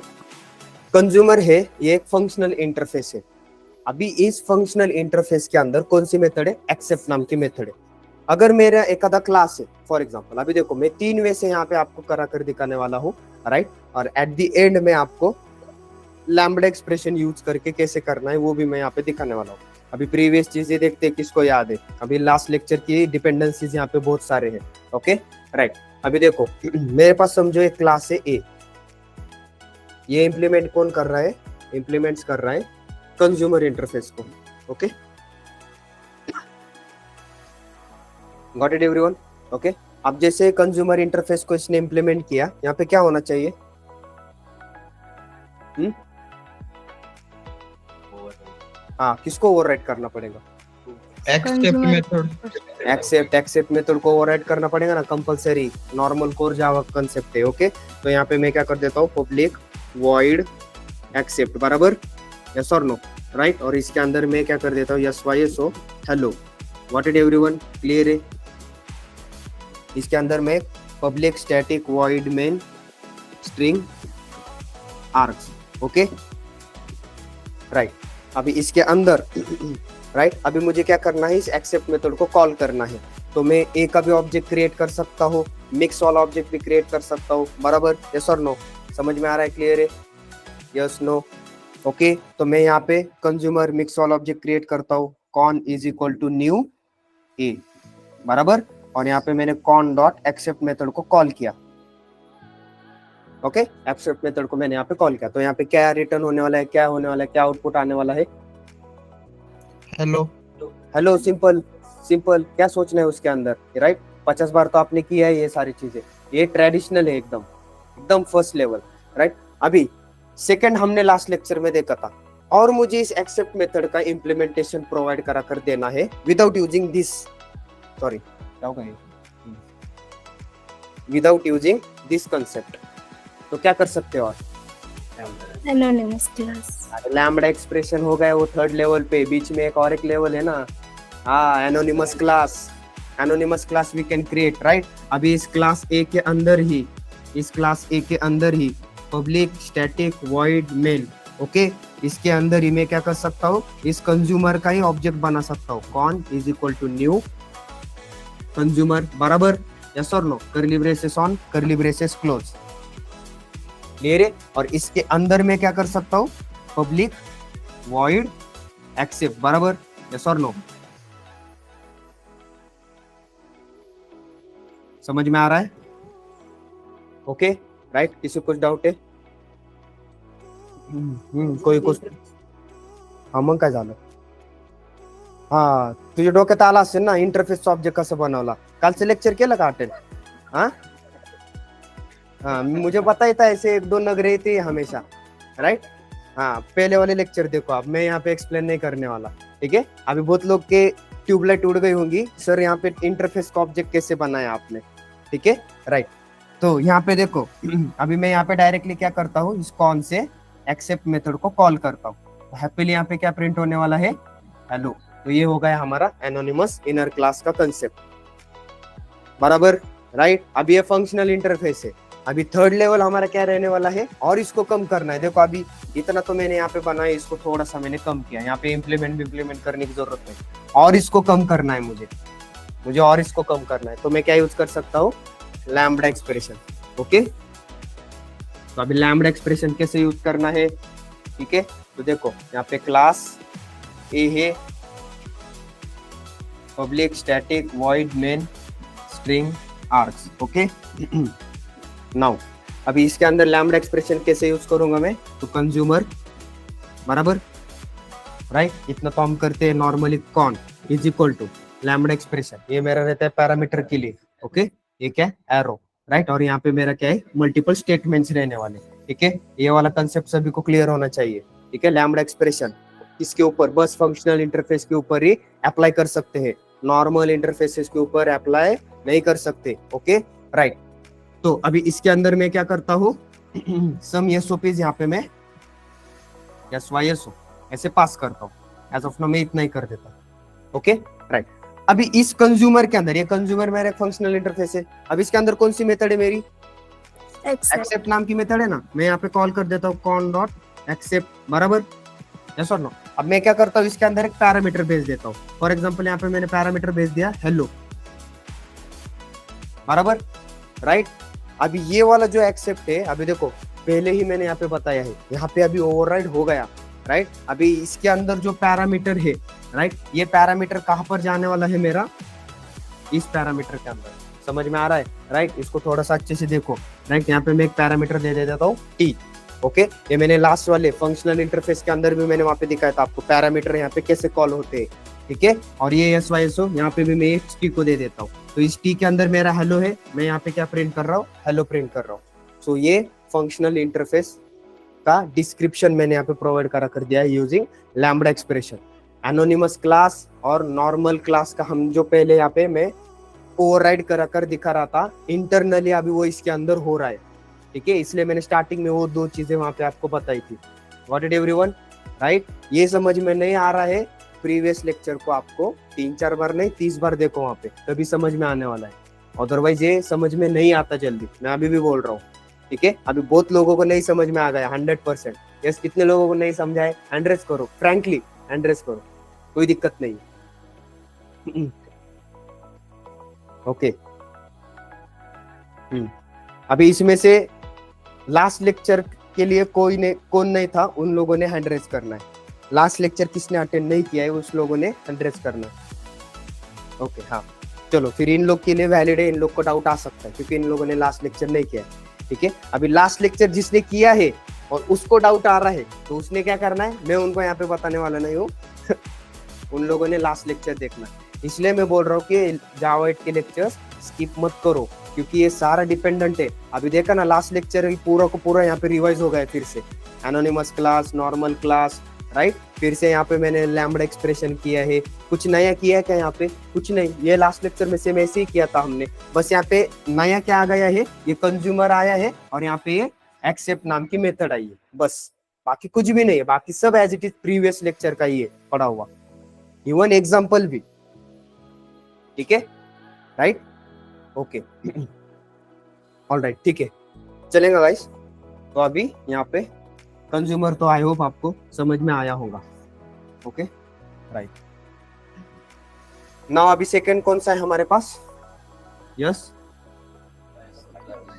Speaker 1: कंज्यूमर है, ये एक फंक्शनल इंटरफेस है। अभी इस फंक्शनल इंटरफेस के अंदर कौन सी मेथड है? एक्सेप्ट नाम की मेथड है। अगर मेरा एक आधा क्लास है, फॉर एग्जांपल, अभी देखो मैं 3 वे से यहाँ पे आपको करा कर दिखाने वाला हूँ, राइट। और एट द एंड में आपको लैम्बडा एक्सप्रेशन यूज करके कैसे करना है वो भी मैं यहाँ पे दिखाने वाला हूँ। अभी प्रीवियस चीजें देखते हैं, किसको याद है? अभी लास्ट लेक्चर की डिपेंडेंसीज यहाँ पे बहुत सारे हैं। Okay, right. अभी देखो मेरे पास समझो एक क्लास है ए, ये इंप्लीमेंट कौन कर रहा है? इंप्लीमेंट्स कर रहा है कंज्यूमर इंटरफेस को। Okay, got it everyone? Okay, अब जैसे कंज्यूमर इंटरफेस को इसने इंप्लीमेंट किया, यहाँ पे क्या होना चाहिए? हाँ, किसको ओवरराइड करना पड़ेगा? एक्सेप्ट मेथड को ओवरराइड करना पड़ेगा ना, compulsory, normal core Java concept है। ओके, तो यहाँ पे मैं क्या कर देता हूँ? पब्लिक वॉइड एक्सेप्ट, बराबर, यस और नो, राइट। और इसके अंदर मैं क्या कर देता हूँ? S Y S O hello. What it everyone, clear है? इसके अंदर मैं public static void main string args, okay, right. अभी इसके अंदर राइट, अभी मुझे क्या करना है? इस एक्सेप्ट मेथड को कॉल करना है। तो मैं ए का भी ऑब्जेक्ट क्रिएट कर सकता हूँ, मिक्स वाला ऑब्जेक्ट भी क्रिएट कर सकता हूँ, बराबर, यस और नो? समझ में आ रहा है? क्लियर है? Yes, no? ओके, तो मैं यहाँ पे कंज्यूमर मिक्स वाला ऑब्जेक्ट क्रिएट करता हूँ, con is equal to new A, बराबर। और यहाँ पे मैंने कॉन डॉट एक्सेप्ट मेथड को कॉल किया, ओके, एक्सेप्ट मेथड को मैंने यहाँ पे कॉल किया, तो यहाँ पे क्या रिटर्न होने वाला है, क्या होने वाला है, क्या आउटपुट आने वाला है?
Speaker 3: हेलो।
Speaker 1: हेलो। सिंपल सिंपल, क्या सोचना है उसके अंदर, राइट? 50 बार तो आपने किया है ये सारी चीजें, ये ट्रेडिशनल है एकदम एकदम फर्स्ट लेवल, राइट? अभी सेकंड हमने लास्ट लेक्चर में देखा था, और मुझे इस एक्सेप्ट मेथड का इम्प्लीमेंटेशन प्रोवाइड करा कर देना है विदाउट यूजिंग दिस, सॉरी क्या होगा ये, विदाउट यूजिंग दिस कंसेप्ट। तो क्या कर सकते हो आप?
Speaker 2: Anonymous class.
Speaker 1: लैम्बडा एक्सप्रेशन हो गया वो थर्ड लेवल पे, बीच में एक और एक लेवल है ना, हाँ, anonymous class. Anonymous class we can create, right? अभी इस क्लास ए के अंदर ही, इस क्लास ए के अंदर ही public static void main, okay, इसके अंदर ही मैं क्या कर सकता हूँ, इस कंज्यूमर का ही ऑब्जेक्ट बना सकता हूँ। Con is equal to new consumer, बराबर? यस और no? Curly braces on, curly braces close, clear है? और इसके अंदर मैं क्या कर सकता हूँ, पब्लिक वॉइड एक्सेप्ट, बराबर? यस और नो? समझ में आ रहा है? Okay, right? किसी को कुछ डाउट है? कोई कुछ? हा, मग काय झालं? हा, तुझे डोक्यात आला असेल ना इंटरफेस ऑब्जेक्ट कसं बनवला, कालचं लेक्चर केलं का अटेंड? हाँ हाँ, मुझे पता ही था, ऐसे एक दो नगरे थे हमेशा, राइट? हाँ, पहले वाले लेक्चर देखो आप, मैं यहाँ पे एक्सप्लेन नहीं करने वाला, ठीक है? अभी बहुत लोग के ट्यूबलाइट उड़ गई होंगी, सर यहाँ पे इंटरफेस का ऑब्जेक्ट कैसे बनाया आपने, ठीक है? राइट, तो यहाँ पे देखो अभी मैं यहाँ पे डायरेक्टली क्या करता हूँ, इस कॉन से एक्सेप्ट मेथड को कॉल करता हूँ। हैप्पीली यहाँ पे क्या प्रिंट होने वाला है, हेलो। तो ये हो गया हमारा एनोनिमस इनर क्लास का कंसेप्ट, बराबर? राइट, अभी ये फंक्शनल इंटरफेस है। अभी थर्ड लेवल हमारा क्या रहने वाला है, और इसको कम करना है। देखो अभी इतना तो मैंने यहाँ पे बनाया, इसको थोड़ा सा मैंने कम किया, यहाँ पे इम्प्लीमेंट करने की जरूरत नहीं, और इसको कम करना है मुझे और इसको कम करना है। तो मैं क्या यूज कर सकता हूँ, लैम्बडा एक्सप्रेशन, ओके? तो अभी लैम्बडा एक्सप्रेशन कैसे यूज करना है, ठीक है? तो देखो यहाँ पे क्लास ए है, public static void main string args, okay? Now अभी इसके अंदर लैम्बडा एक्सप्रेशन कैसे यूज करूंगा मैं, तो कंज्यूमर, बराबर? राइट, इतना तो हम करते हैं normally, con is equal to lambda expression, ये मेरा रहता है पैरामीटर के लिए, ओके? ये क्या है, एरो, राइट? और यहाँ पे मेरा क्या है, मल्टीपल स्टेटमेंट्स रहने वाले, ठीक है? ये वाला कंसेप्ट सभी को क्लियर होना चाहिए, ठीक है? लैम्बडा एक्सप्रेशन इसके ऊपर बस फंक्शनल इंटरफेस के ऊपर ही अप्लाई कर सकते हैं, नॉर्मल इंटरफेसेस के ऊपर अप्लाई नहीं कर सकते, ओके? राइट, तो अभी इसके अंदर मैं क्या करता हूँ, सम एसओपीज यहाँ पे मैं SYSO ऐसे पास करता हूँ। एज ऑफ नाउ मैं इतना ही कर देता हूँ, ओके? राइट, अभी इस कंज्यूमर के अंदर, ये कंज्यूमर मेरा फंक्शनल इंटरफेस है, अब इसके अंदर कौन सी मेथड है मेरी, एक्सेप्ट नाम की मेथड है ना, मैं यहाँ पे कॉल कर देता हूँ कॉन डॉट एक्सेप्ट, बराबर? यस और नो? अब मैं क्या करता हूँ, इसके अंदर एक पैरामीटर भेज देता हूँ। फॉर एग्जांपल यहाँ पे मैंने पैरामीटर भेज दिया हेलो, बराबर? राइट, अभी ये वाला जो एक्सेप्ट है, अभी देखो पहले ही मैंने यहाँ पे बताया है, यहाँ पे अभी ओवरराइड हो गया, राइट? अभी इसके अंदर जो पैरामीटर है, राइट, ये पैरामीटर कहाँ पर जाने वाला है मेरा, इस पैरामीटर के अंदर, समझ में आ रहा है? राइट, इसको थोड़ा सा अच्छे से देखो, राइट? यहाँ पे मैं एक पैरामीटर दे देता हूँ टी, ओके? ये मैंने लास्ट वाले फंक्शनल इंटरफेस के अंदर भी मैंने वहां पे दिखाया था आपको, पैरामीटर यहाँ पे कैसे कॉल होते हैं, ठीक है? और ये SYSO यहाँ पे भी मैं एक टी को दे देता हूँ, तो इस टी के अंदर मेरा हेलो है, मैं यहाँ पे क्या प्रिंट कर रहा हूँ, हेलो प्रिंट कर रहा हूँ। सो ये फंक्शनल इंटरफेस का डिस्क्रिप्शन मैंने यहाँ पे प्रोवाइड करा कर दिया है using lambda expression. Anonymous class और नॉर्मल क्लास का हम जो पहले यहाँ पे मैं ओवरराइड करा कर दिखा रहा था, इंटरनली अभी वो इसके अंदर हो रहा है, ठीक है? इसलिए मैंने स्टार्टिंग में वो दो चीजें वहां पे आपको बताई थी। What it everyone, right? ये समझ में नहीं आ रहा है, प्रीवियस लेक्चर को आपको 3-4 बार नहीं 30 बार देखो वहां पे, तभी समझ में आने वाला है, अदरवाइज ये समझ में नहीं आता जल्दी। मैं अभी भी बोल रहा हूँ, ठीक है? अभी बहुत लोगों को नहीं समझ में आ गया 100%। यस, कितने लोगों को नहीं समझाए, एंड्रेस करो, फ्रैंकली एंड्रेस करो, कोई दिक्कत नहीं। ओके, अभी इसमें से लास्ट लेक्चर के लिए कौन नहीं था, उन लोगों ने हैंड रेज करना है। लास्ट लेक्चर किसने अटेंड नहीं किया है, उस लोगों ने हैंड रेज करना है। ओके, हाँ, चलो फिर इन लोग के लिए वैलिड है, इन लोग को डाउट आ सकता है क्योंकि इन लोगों ने लास्ट लेक्चर नहीं किया है। ठीक है, अभी लास्ट लेक्चर जिसने किया है और उसको डाउट आ रहा है तो उसने क्या करना है, मैं उनको यहाँ पे बताने वाला नहीं हूँ उन लोगों ने लास्ट लेक्चर देखना, इसलिए मैं बोल रहा हूँ कि जावा 8 के लेक्चर्स स्किप मत करो, क्योंकि ये सारा डिपेंडेंट है। अभी देखा ना लास्ट लेक्चर पूरा को पूरा यहाँ पे रिवाइज हो गया फिर से, anonymous class, normal class, right. फिर से यहाँ पे मैंने लैम्बडा एक्सप्रेशन किया है, कुछ नया किया है क्या यहाँ पे? कुछ नहीं, ये लास्ट लेक्चर में सेम ऐसे ही किया था हमने, बस यहाँ पे नया क्या आ गया है, ये कंज्यूमर आया है और यहाँ पे ये एक्सेप्ट नाम की मेथड आई है, बस बाकी कुछ भी नहीं है, बाकी सब as it is previous lecture का ही है पढ़ा हुआ, इवन एग्जाम्पल भी, ठीक है, राइट, ओके, ऑलराइट, ठीक है, चलेगा गाइस। तो अभी यहाँ पे कंज्यूमर तो आई होप आपको समझ में आया होगा, ओके, राइट। नाउ अभी सेकंड कौन सा है हमारे पास? Yes,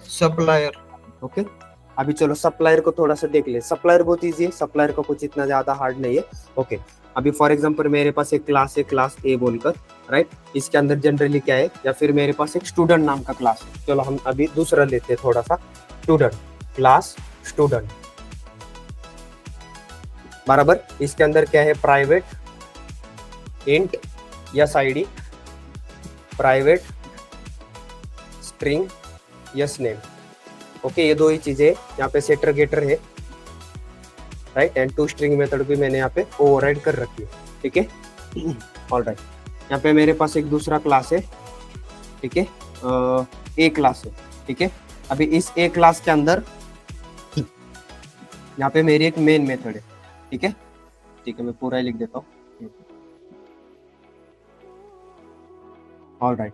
Speaker 3: supplier.
Speaker 1: ओके, अभी चलो सप्लायर को थोड़ा सा देख ले। सप्लायर बहुत इजी है, सप्लायर का कुछ इतना ज्यादा हार्ड नहीं है, ओके। अभी फॉर एग्जांपल मेरे पास एक क्लास है, क्लास ए बोलकर, राइट, इसके अंदर जनरली क्या है, या फिर मेरे पास एक स्टूडेंट नाम का क्लास है, चलो हम अभी दूसरा लेते हैं थोड़ा सा, स्टूडेंट क्लास, स्टूडेंट बराबर, इसके अंदर क्या है, private int S ID, private string S name, okay, ये दो ही चीजें यहाँ पे सेटर गेटर है, right, and to string method भी मैंने यहाँ पे ओवरराइड कर रखी है, ठीक है, ऑलराइट। यहाँ पे मेरे पास एक दूसरा क्लास है, ठीक है, ए क्लास है, ठीक है। अभी इस ए क्लास के अंदर यहाँ पे मेरी एक मेन मेथड है, ठीक है, ठीक है, मैं पूरा ही लिख देता हूँ, ऑलराइट,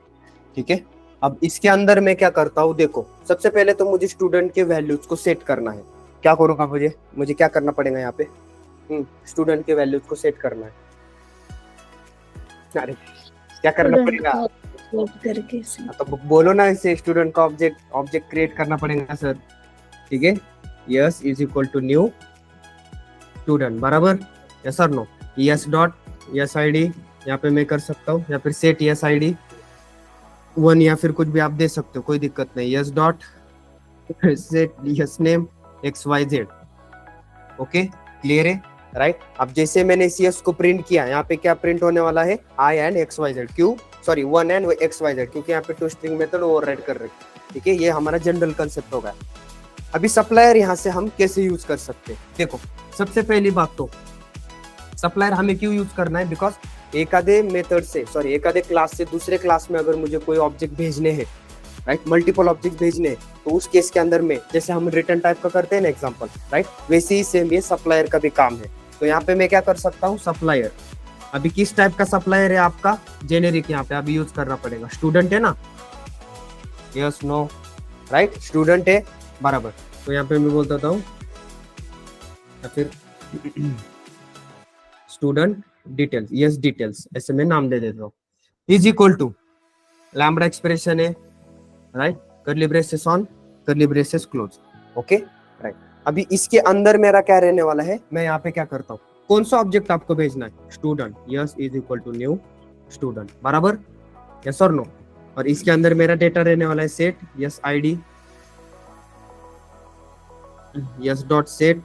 Speaker 1: ठीक है। अब इसके अंदर मैं क्या करता हूँ, देखो सबसे पहले तो मुझे स्टूडेंट के वैल्यूज को सेट करना है, क्या करूँगा मुझे क्या करना पड़ेगा यहाँ पे, स्टूडेंट के वैल्यूज को सेट करना है, अरे क्या करना पड़ेगा
Speaker 2: करके
Speaker 1: तो बोलो ना, इसे स्टूडेंट का ऑब्जेक्ट क्रिएट करना पड़ेगा सर, ठीक है, S is equal to new student बराबर, यस और no, S dot S ID यहाँ पे मैं कर सकता हूँ, या फिर सेट यस आईडी 1 या फिर कुछ भी आप दे सकते हो, कोई दिक्कत नहीं, yes dot set S name XYZ, okay, clear है, राइट। अब जैसे मैंने इस यस को प्रिंट किया, यहाँ पे क्या प्रिंट होने वाला है, I एंड XYZ, क्यों, सॉरी 1 एंड XYZ, क्योंकि यहाँ पे टू स्ट्रिंग मेथड ओवरराइड कर रही है, ठीक है, ये हमारा जनरल कंसेप्ट होगा। अभी सप्लायर यहाँ से हम कैसे यूज कर सकते हैं, देखो सबसे पहली बात तो सप्लायर हमें क्यों यूज करना है, बिकॉज एकादे मेथड से, सॉरी एकादे क्लास से दूसरे क्लास में अगर मुझे कोई ऑब्जेक्ट भेजने हैं, राइट, मल्टीपल ऑब्जेक्ट भेजने हैं, तो उस केस के अंदर में जैसे हम रिटर्न टाइप का करते हैं ना एग्जांपल, राइट, वैसे ही सेम ये सप्लायर का भी काम है। तो यहाँ पे मैं क्या कर सकता हूँ, सप्लायर, अभी किस टाइप का सप्लायर है आपका, जेनेरिक, यहाँ पे अभी यूज करना पड़ेगा, स्टूडेंट है ना, यस नो, राइट, स्टूडेंट है बराबर, तो यहाँ पे मैं बोल देता हूँ, या फिर स्टूडेंट डिटेल्स, यस डिटेल्स, ऐसे मैं नाम दे देता हूँ, is equal to lambda expression है, right, curly braces on, curly braces close, okay, right. अभी इसके अंदर मेरा क्या रहने वाला है, मैं यहाँ पे क्या करता हूँ, कौन सा ऑब्जेक्ट आपको भेजना है, student, S is equal to new student बराबर, यस और नो, और इसके अंदर मेरा डेटा रहने वाला है set S ID, S dot set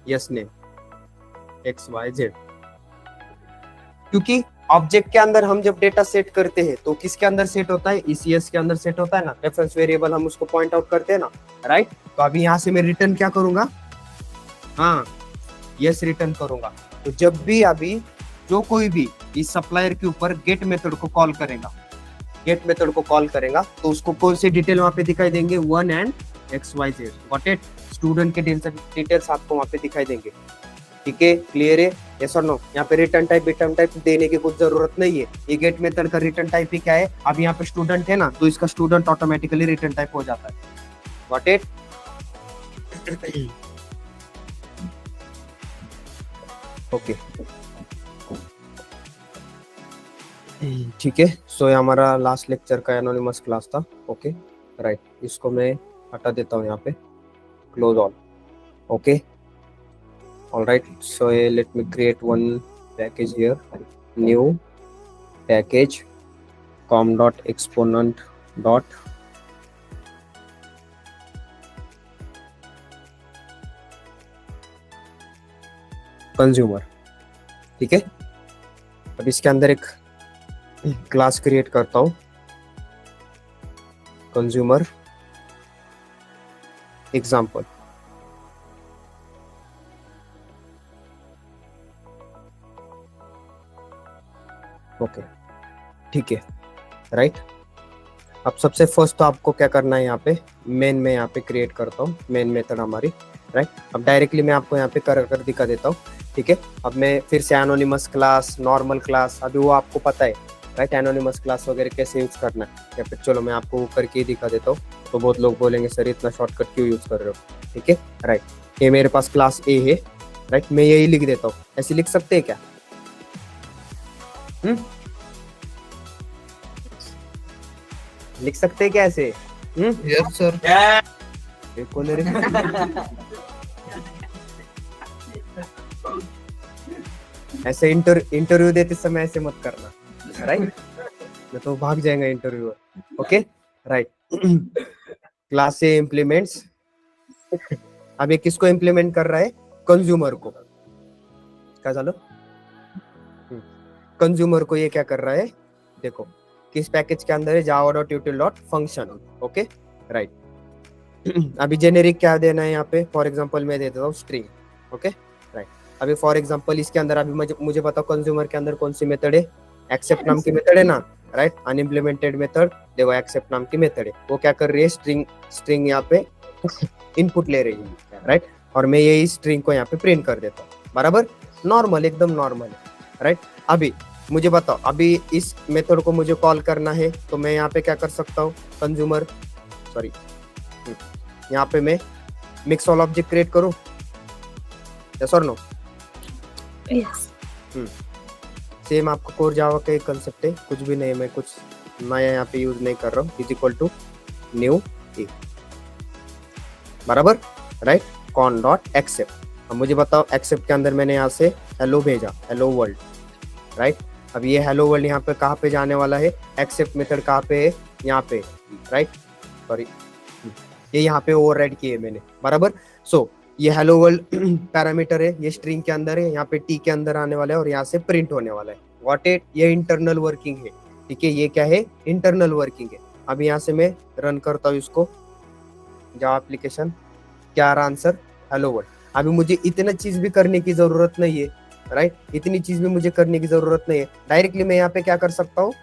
Speaker 1: S name XYZ, क्योंकि ऑब्जेक्ट के अंदर हम जब डेटा सेट करते हैं तो किसके अंदर सेट होता है, इस यस के अंदर सेट होता है ना, रेफरेंस वेरिएबल हम उसको पॉइंट आउट करते हैं ना, राइट। तो अभी यहाँ से मैं रिटर्न क्या करूंगा, हाँ यस रिटर्न करूंगा। तो जब भी अभी जो कोई भी इस सप्लायर के ऊपर गेट मेथड को कॉल करेगा, गेट मेथड को कॉल करेगा, तो उसको कौन से डिटेल वहां पे दिखाई देंगे, 1 and XYZ, got it, student के डिटेल्स आपको वहां पे दिखाई देंगे, ठीक है, क्लियर है, यस और नो। यहाँ पे रिटर्न टाइप देने की कुछ जरूरत नहीं है, ये गेट मेथड का रिटर्न टाइप ही क्या है, अब यहाँ पे स्टूडेंट है ना, तो इसका स्टूडेंट ऑटोमेटिकली रिटर्न टाइप हो जाता है, गॉट इट, ओके, ठीक है। सो ये हमारा लास्ट लेक्चर का एनोनिमस क्लास था, ओके, राइट, इसको मैं हटा देता हूँ यहाँ पे, close all, okay, all right, so let me create one package here, new package com.exponent dot consumer, ठीक है। अब इसके अंदर एक क्लास क्रिएट करता हूं, कंज्यूमर एग्जाम्पल। ओके, ठीक है, राइट। अब सबसे फर्स्ट तो आपको क्या करना है, यहाँ पे मेन में यहाँ पे क्रिएट करता हूँ मेन मेथड हमारी, राइट। अब डायरेक्टली मैं आपको यहाँ पे कर दिखा देता हूँ, ठीक है। अब मैं फिर से एनोनिमस क्लास, नॉर्मल क्लास, अभी वो आपको पता है, राइट, एनोनिमस क्लास वगैरह कैसे यूज करना है, या फिर चलो मैं आपको वो करके ही दिखा देता हूँ। तो बहुत लोग बोलेंगे सर इतना शॉर्टकट क्यों यूज कर रहे हो, ठीक है, राइट। ये मेरे पास क्लास ए है, राइट, मैं यही लिख देता हूँ। ऐसे लिख सकते हैं क्या? लिख सकते हैं क्या ऐसे?
Speaker 3: Yes sir.
Speaker 1: कौन है रे? ऐसे इंटरव्यू देते समय ऐसे मत करना, राइट, मैं तो भाग जाएगा इंटरव्यूअर। Okay, right. क्लास ए इम्प्लीमेंट्स, अब ये किसको इम्प्लीमेंट कर रहा है? कंज्यूमर को। क्या चलो, कंज्यूमर को ये क्या कर रहा है, देखो किस पैकेज के अंदर है, java.util.function। Okay, right. अभी जेनेरिक क्या देना है यहाँ पे, फॉर एग्जांपल मैं दे देता हूँ स्ट्रिंग। Okay, right. अभी फॉर एग्जांपल इसके अंदर अभी मुझे बताओ कंज्यूमर के अंदर कौन सी मेथड है? एक्सेप्ट नाम की मेथड है ना, राइट। अनइम्प्लीमेंटेड मेथड, देखो एक्सेप्ट नाम की मेथड है, वो क्या कर रही है, स्ट्रिंग यहाँ पे इनपुट ले रही है, राइट। और मैं यही स्ट्रिंग को यहाँ पे प्रिंट कर देता हूँ, बराबर, नॉर्मल, एकदम नॉर्मल, राइट। अभी मुझे बताओ, अभी इस मेथड को मुझे कॉल करना है, तो मैं यहाँ पे क्या कर सकता हूँ, कंज्यूमर, सॉरी, यहाँ पे मैं मिक्स ऑल ऑब्जेक्ट क्रिएट करूँ, यस और नो?
Speaker 2: यस।
Speaker 1: सेम आपको कोर जावा का एक कंसेप्ट है, कुछ भी नहीं, मैं कुछ नया यहाँ पे यूज नहीं कर रहा हूँ, is equal to new A, बराबर, राइट, कॉन डॉट एक्सेप्ट। अब मुझे बताओ एक्सेप्ट के अंदर मैंने यहाँ से हेलो भेजा, हेलो वर्ल्ड, राइट। अब ये हेलो वर्ल्ड यहाँ पे कहाँ पे जाने वाला है, एक्सेप्ट मेथड कहाँ पे है, यहाँ पे, राइट, सॉरी, ये यहाँ पे ओवरराइड किए मैंने, बराबर। सो ये हेलो वर्ल्ड पैरामीटर है, ये स्ट्रिंग के अंदर है, यहाँ पे टी के अंदर आने वाला है और यहाँ से प्रिंट होने वाला है। व्हाट इट, ये इंटरनल वर्किंग है, ठीक है, ये क्या है, इंटरनल वर्किंग है। अब यहाँ से मैं रन करता हूँ इसको, जावा एप्लीकेशन, क्या आ रहा आंसर, हेलो वर्ल्ड। अभी मुझे इतना चीज भी करने की जरूरत नहीं है, राइट, इतनी चीज भी मुझे करने की जरूरत नहीं है। डायरेक्टली मैं यहाँ पे क्या कर सकता हूँ,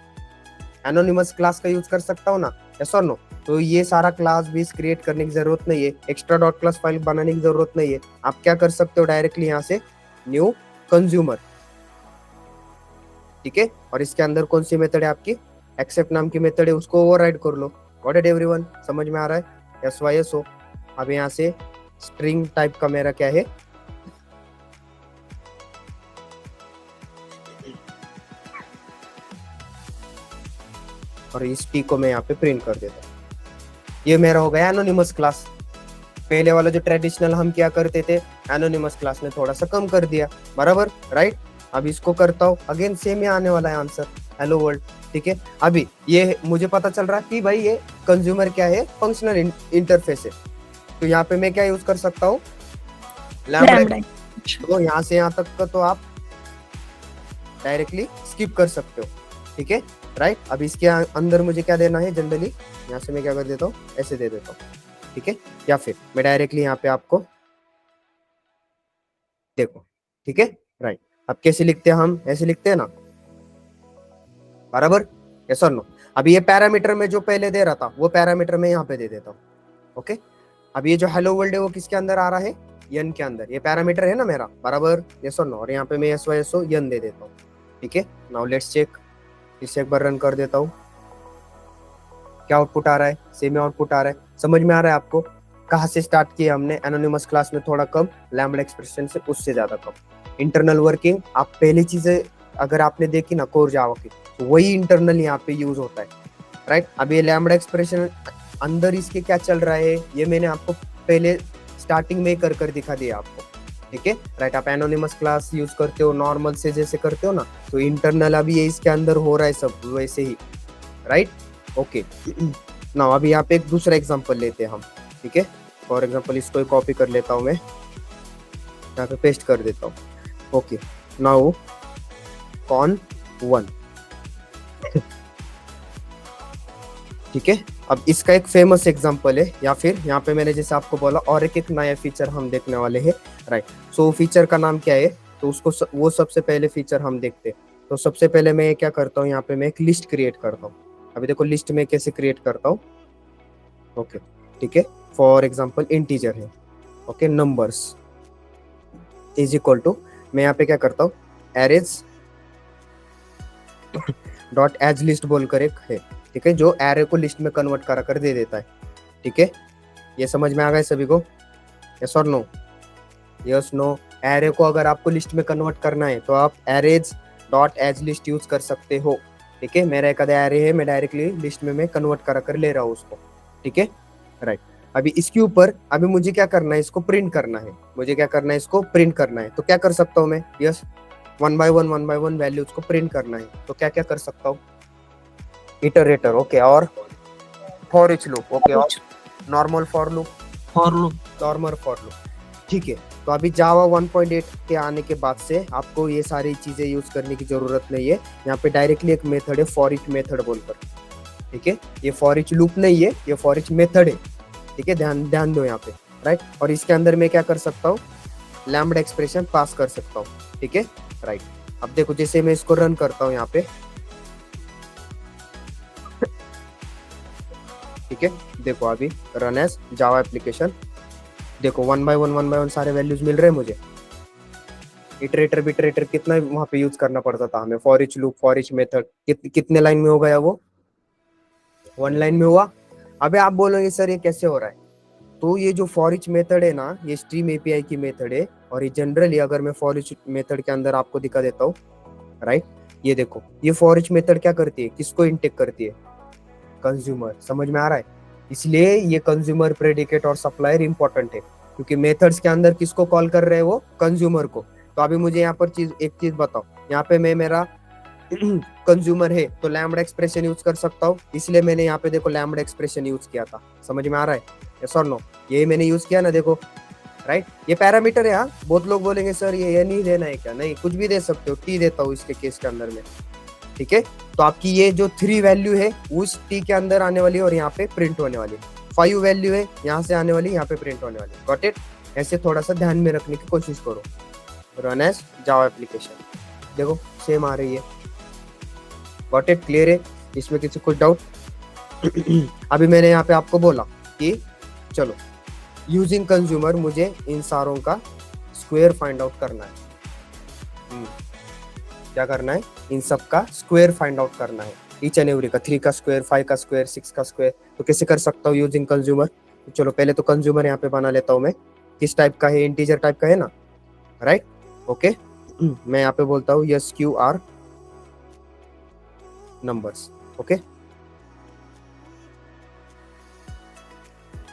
Speaker 1: एनोनिमस क्लास का यूज कर सकता हूँ ना, यस और नो? तो ये सारा क्लास बेस क्रिएट करने की जरूरत नहीं है, एक्स्ट्रा डॉट क्लास फाइल बनाने की जरूरत नहीं है। आप क्या कर सकते हो, डायरेक्टली यहाँ से न्यू कंज्यूमर, ठीक है, और इसके अंदर कौन सी मेथड है आपकी, एक्सेप्ट नाम की मेथड है, उसको ओवरराइड कर लो। गॉट इट एवरीवन, समझ में आ रहा है? यस वाई एस हो। अब यहाँ से स्ट्रिंग टाइप का मेरा क्या है, और इस टी को मैं यहाँ पे प्रिंट कर देता हूँ। ये मेरा हो गया एनोनिमस क्लास। पहले वाला जो ट्रेडिशनल हम क्या करते थे, एनोनिमस क्लास ने थोड़ा सा कम कर दिया, बराबर, राइट। अब इसको करता हूँ, अगेन सेम ही आने वाला है आंसर, हेलो वर्ल्ड, ठीक है। अभी ये मुझे पता चल रहा है कि भाई ये कंज्यूमर क्या है, फंक्शनल इंटरफेस है, तो यहाँ पे मैं क्या यूज कर सकता हूँ, लैम्बडा। तो यहाँ से यहाँ तक का तो आप डायरेक्टली स्किप कर सकते हो, ठीक है, राइट। अब इसके अंदर मुझे क्या देना है, जनरली यहाँ से मैं क्या कर देता हूँ, ऐसे दे देता हूँ, ठीक है, या फिर मैं डायरेक्टली यहाँ पे आपको देखो, ठीक है, राइट। अब कैसे लिखते हैं हम, ऐसे लिखते हैं ना, बराबर, यस और नो? अब ये पैरामीटर में जो पहले दे रहा था वो पैरामीटर में यहाँ पे दे देता हूँ, ओके। अब ये जो हेलो वर्ल्ड है वो किसके अंदर आ रहा है, यन के अंदर, ये पैरामीटर है ना मेरा, बराबर, यस और नो? और यहाँ पे मैं एस वाई एस ओ यन दे देता हूँ, ठीक है। नाउ लेट्स चेक, इसे एक बार रन कर देता हूँ, क्या आउटपुट आ रहा है, सेम आउटपुट आ रहा है। समझ में आ रहा है आपको कहाँ से स्टार्ट किया हमने, एनोनिमस क्लास में थोड़ा कम, लैम्बडा एक्सप्रेशन से उससे ज्यादा कम। इंटरनल वर्किंग, आप पहली चीजें अगर आपने देखी ना कोर जावा की, तो वही इंटरनल यहाँ पे यूज होता है, राइट। अब ये लैम्बडा एक्सप्रेशन अंदर इसके क्या चल रहा है, ये मैंने आपको पहले स्टार्टिंग में कर दिखा दिया आपको, ठीक है, राइट। आप एनोनिमस क्लास यूज करते हो नॉर्मल से जैसे करते हो ना, तो इंटरनल अभी ये इसके अंदर हो रहा है सब वैसे ही, राइट, ओके। ना अभी यहाँ पे एक दूसरा एग्जांपल लेते हैं हम, ठीक है। फॉर एग्जांपल इसको कॉपी कर लेता हूँ मैं, यहाँ पे पेस्ट कर देता हूँ, ओके, नाउ कॉन 1, ठीक है। अब इसका एक फेमस एग्जांपल है, या फिर यहाँ पे मैंने जैसे आपको बोला और एक नया फीचर हम देखने वाले हैं, राइट। सो फीचर का नाम क्या है, तो उसको वो सबसे पहले फीचर हम देखते हैं। तो सबसे पहले मैं क्या करता हूँ, यहाँ पे मैं एक लिस्ट क्रिएट करता हूँ। अभी देखो लिस्ट में कैसे क्रिएट करता हूँ, ओके, ठीक है। फॉर एग्जाम्पल इंटीजर है, okay, numbers is equal to, मैं यहाँ पे क्या करता हूँ, एरेज डॉट एज लिस्ट बोलकर एक है, ठीक है, जो एरे को लिस्ट में कन्वर्ट करा कर दे देता है, ठीक है। ये समझ में आ गया सभी को, यस और नो? Yes no. एरे को अगर आपको लिस्ट में कन्वर्ट करना है तो आप arrays dot as list use कर सकते हो, ठीक है। मेरा एक आधा एरे है, मैं डायरेक्टली लिस्ट में मैं कन्वर्ट करा कर ले रहा हूँ उसको, ठीक है, राइट। अभी इसके ऊपर अभी मुझे क्या करना है, इसको प्रिंट करना है, मुझे क्या करना है, इसको प्रिंट करना है। तो क्या कर सकता हूँ मैं, yes, one by one values को प्रिंट करना है। तो क्या क्या कर सकता हूँ, इटरेटर, ओके, और फॉर ईच लूप, ओके, और normal for loop, normal for loop, ठीक है। तो अभी जावा 1.8 के आने के बाद से आपको ये सारी चीजें यूज करने की जरूरत नहीं है। यहाँ पे डायरेक्टली एक मेथड है फॉर ईच मेथड बोलकर, ठीक है। ये फॉर ईच लूप नहीं है, ये फॉर ईच मेथड है, ठीक है, ध्यान दो यहाँ पे, राइट। और इसके अंदर मैं क्या कर सकता हूँ, लैम्बडा एक्सप्रेशन पास कर सकता हूँ, ठीक है, राइट। अब देखो जैसे मैं इसको रन करता हूँ यहाँ पे, ठीक है, देखो अभी रन एज जावा एप्लीकेशन, देखो वन बाय वन सारे वैल्यूज मिल रहे हैं मुझे। इटरेटर कितना वहां पे यूज करना पड़ता था हमें, for each loop, for each method, कितने लाइन में हो गया वो, 1 लाइन में हुआ। अबे आप बोलोगे सर ये कैसे हो रहा है, तो ये जो फॉर ईच मेथड है ना, ये स्ट्रीम एपीआई की मेथड है, और ये जनरली अगर मैं फॉर ईच मेथड के अंदर आपको दिखा देता हूँ, राइट, ये देखो, ये फॉर ईच मेथड क्या करती है, किसको इंटेक करती है, कंज्यूमर, समझ में आ रहा है। इसलिए ये कंज्यूमर, प्रेडिकेट और सप्लायर इंपॉर्टेंट है, क्योंकि मेथड्स के अंदर किसको कॉल कर रहे हैं, वो कंज्यूमर को। तो अभी मुझे यहाँ पर एक चीज बताओ, यहाँ पे मैं मेरा कंज्यूमर है तो लैम्बडा एक्सप्रेशन यूज कर सकता हूँ, इसलिए मैंने यहाँ पे देखो लैम्बडा एक्सप्रेशन यूज किया था, समझ में आ रहा है, यस और नो? ये मैंने यूज किया ना, देखो, राइट। ये पैरामीटर है, हाँ, बहुत लोग बोलेंगे सर ये नहीं देना है क्या, नहीं, कुछ भी दे सकते हो, टी देता हूँ इसके केस के अंदर में, ठीक है। तो आपकी ये जो 3 वैल्यू है उस टी के अंदर आने वाली है और यहाँ पे प्रिंट होने वाली, 5 वैल्यू है यहाँ से आने वाली, यहाँ पे प्रिंट होने वाली, गॉट इट? ऐसे थोड़ा सा ध्यान में रखने की कोशिश करो। रन एज जावा एप्लीकेशन, देखो सेम आ रही है, गॉट इट? क्लियर है? इसमें किसी कुछ डाउट? अभी मैंने यहाँ पे आपको बोला कि चलो यूजिंग कंज्यूमर मुझे इन सारों का स्क्वायर फाइंड आउट करना है। क्या करना है? इन सब का स्क्वायर फाइंड आउट करना है, ईच एंड एवरी का, 3 का स्क्वायर, 5 का स्क्वायर, 6 का स्क्वायर। तो कैसे कर सकता हूँ यूजिंग कंज्यूमर? चलो पहले तो कंज्यूमर यहाँ पे बना लेता हूँ मैं, किस टाइप का है, इंटीजर टाइप का है ना, राइट, ओके। मैं यहाँ पे बोलता हूँ yes Q R numbers, okay,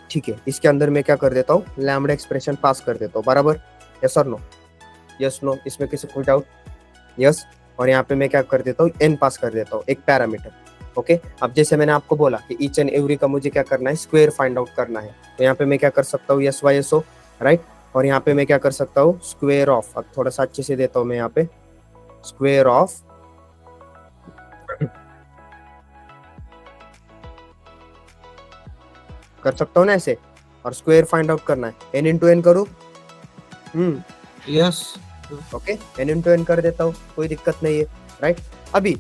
Speaker 1: ठीक है। इसके अंदर मैं क्या कर देता हूँ, लैम्बडा एक्सप्रेशन पास कर देता हूँ, बराबर, यस और नो? यस नो, इसमें किसी कोई डाउट? यस। और यहाँ पे मैं क्या कर देता हूँ, एन पास कर देता हूँ, एक पैरामीटर, ओके। अब जैसे मैंने आपको बोला कि ईच एंड एवरी का मुझे क्या करना है, स्क्वायर फाइंड आउट करना है, तो यहाँ पे मैं क्या कर सकता हूँ, S Y S O, right. और यहाँ पे मैं क्या कर सकता हूँ, स्क्वायर ऑफ, अब थोड़ा सा अच्छे से देता हूँ मैं यहाँ पे, स्क्वायर ऑफ कर सकता हूँ ना ऐसे, और स्क्वायर फाइंड आउट करना है, एन इंटू एन करूँ?
Speaker 3: Yes,
Speaker 1: okay, N into N कर देता हूँ, कोई दिक्कत नहीं है, राइट। अभी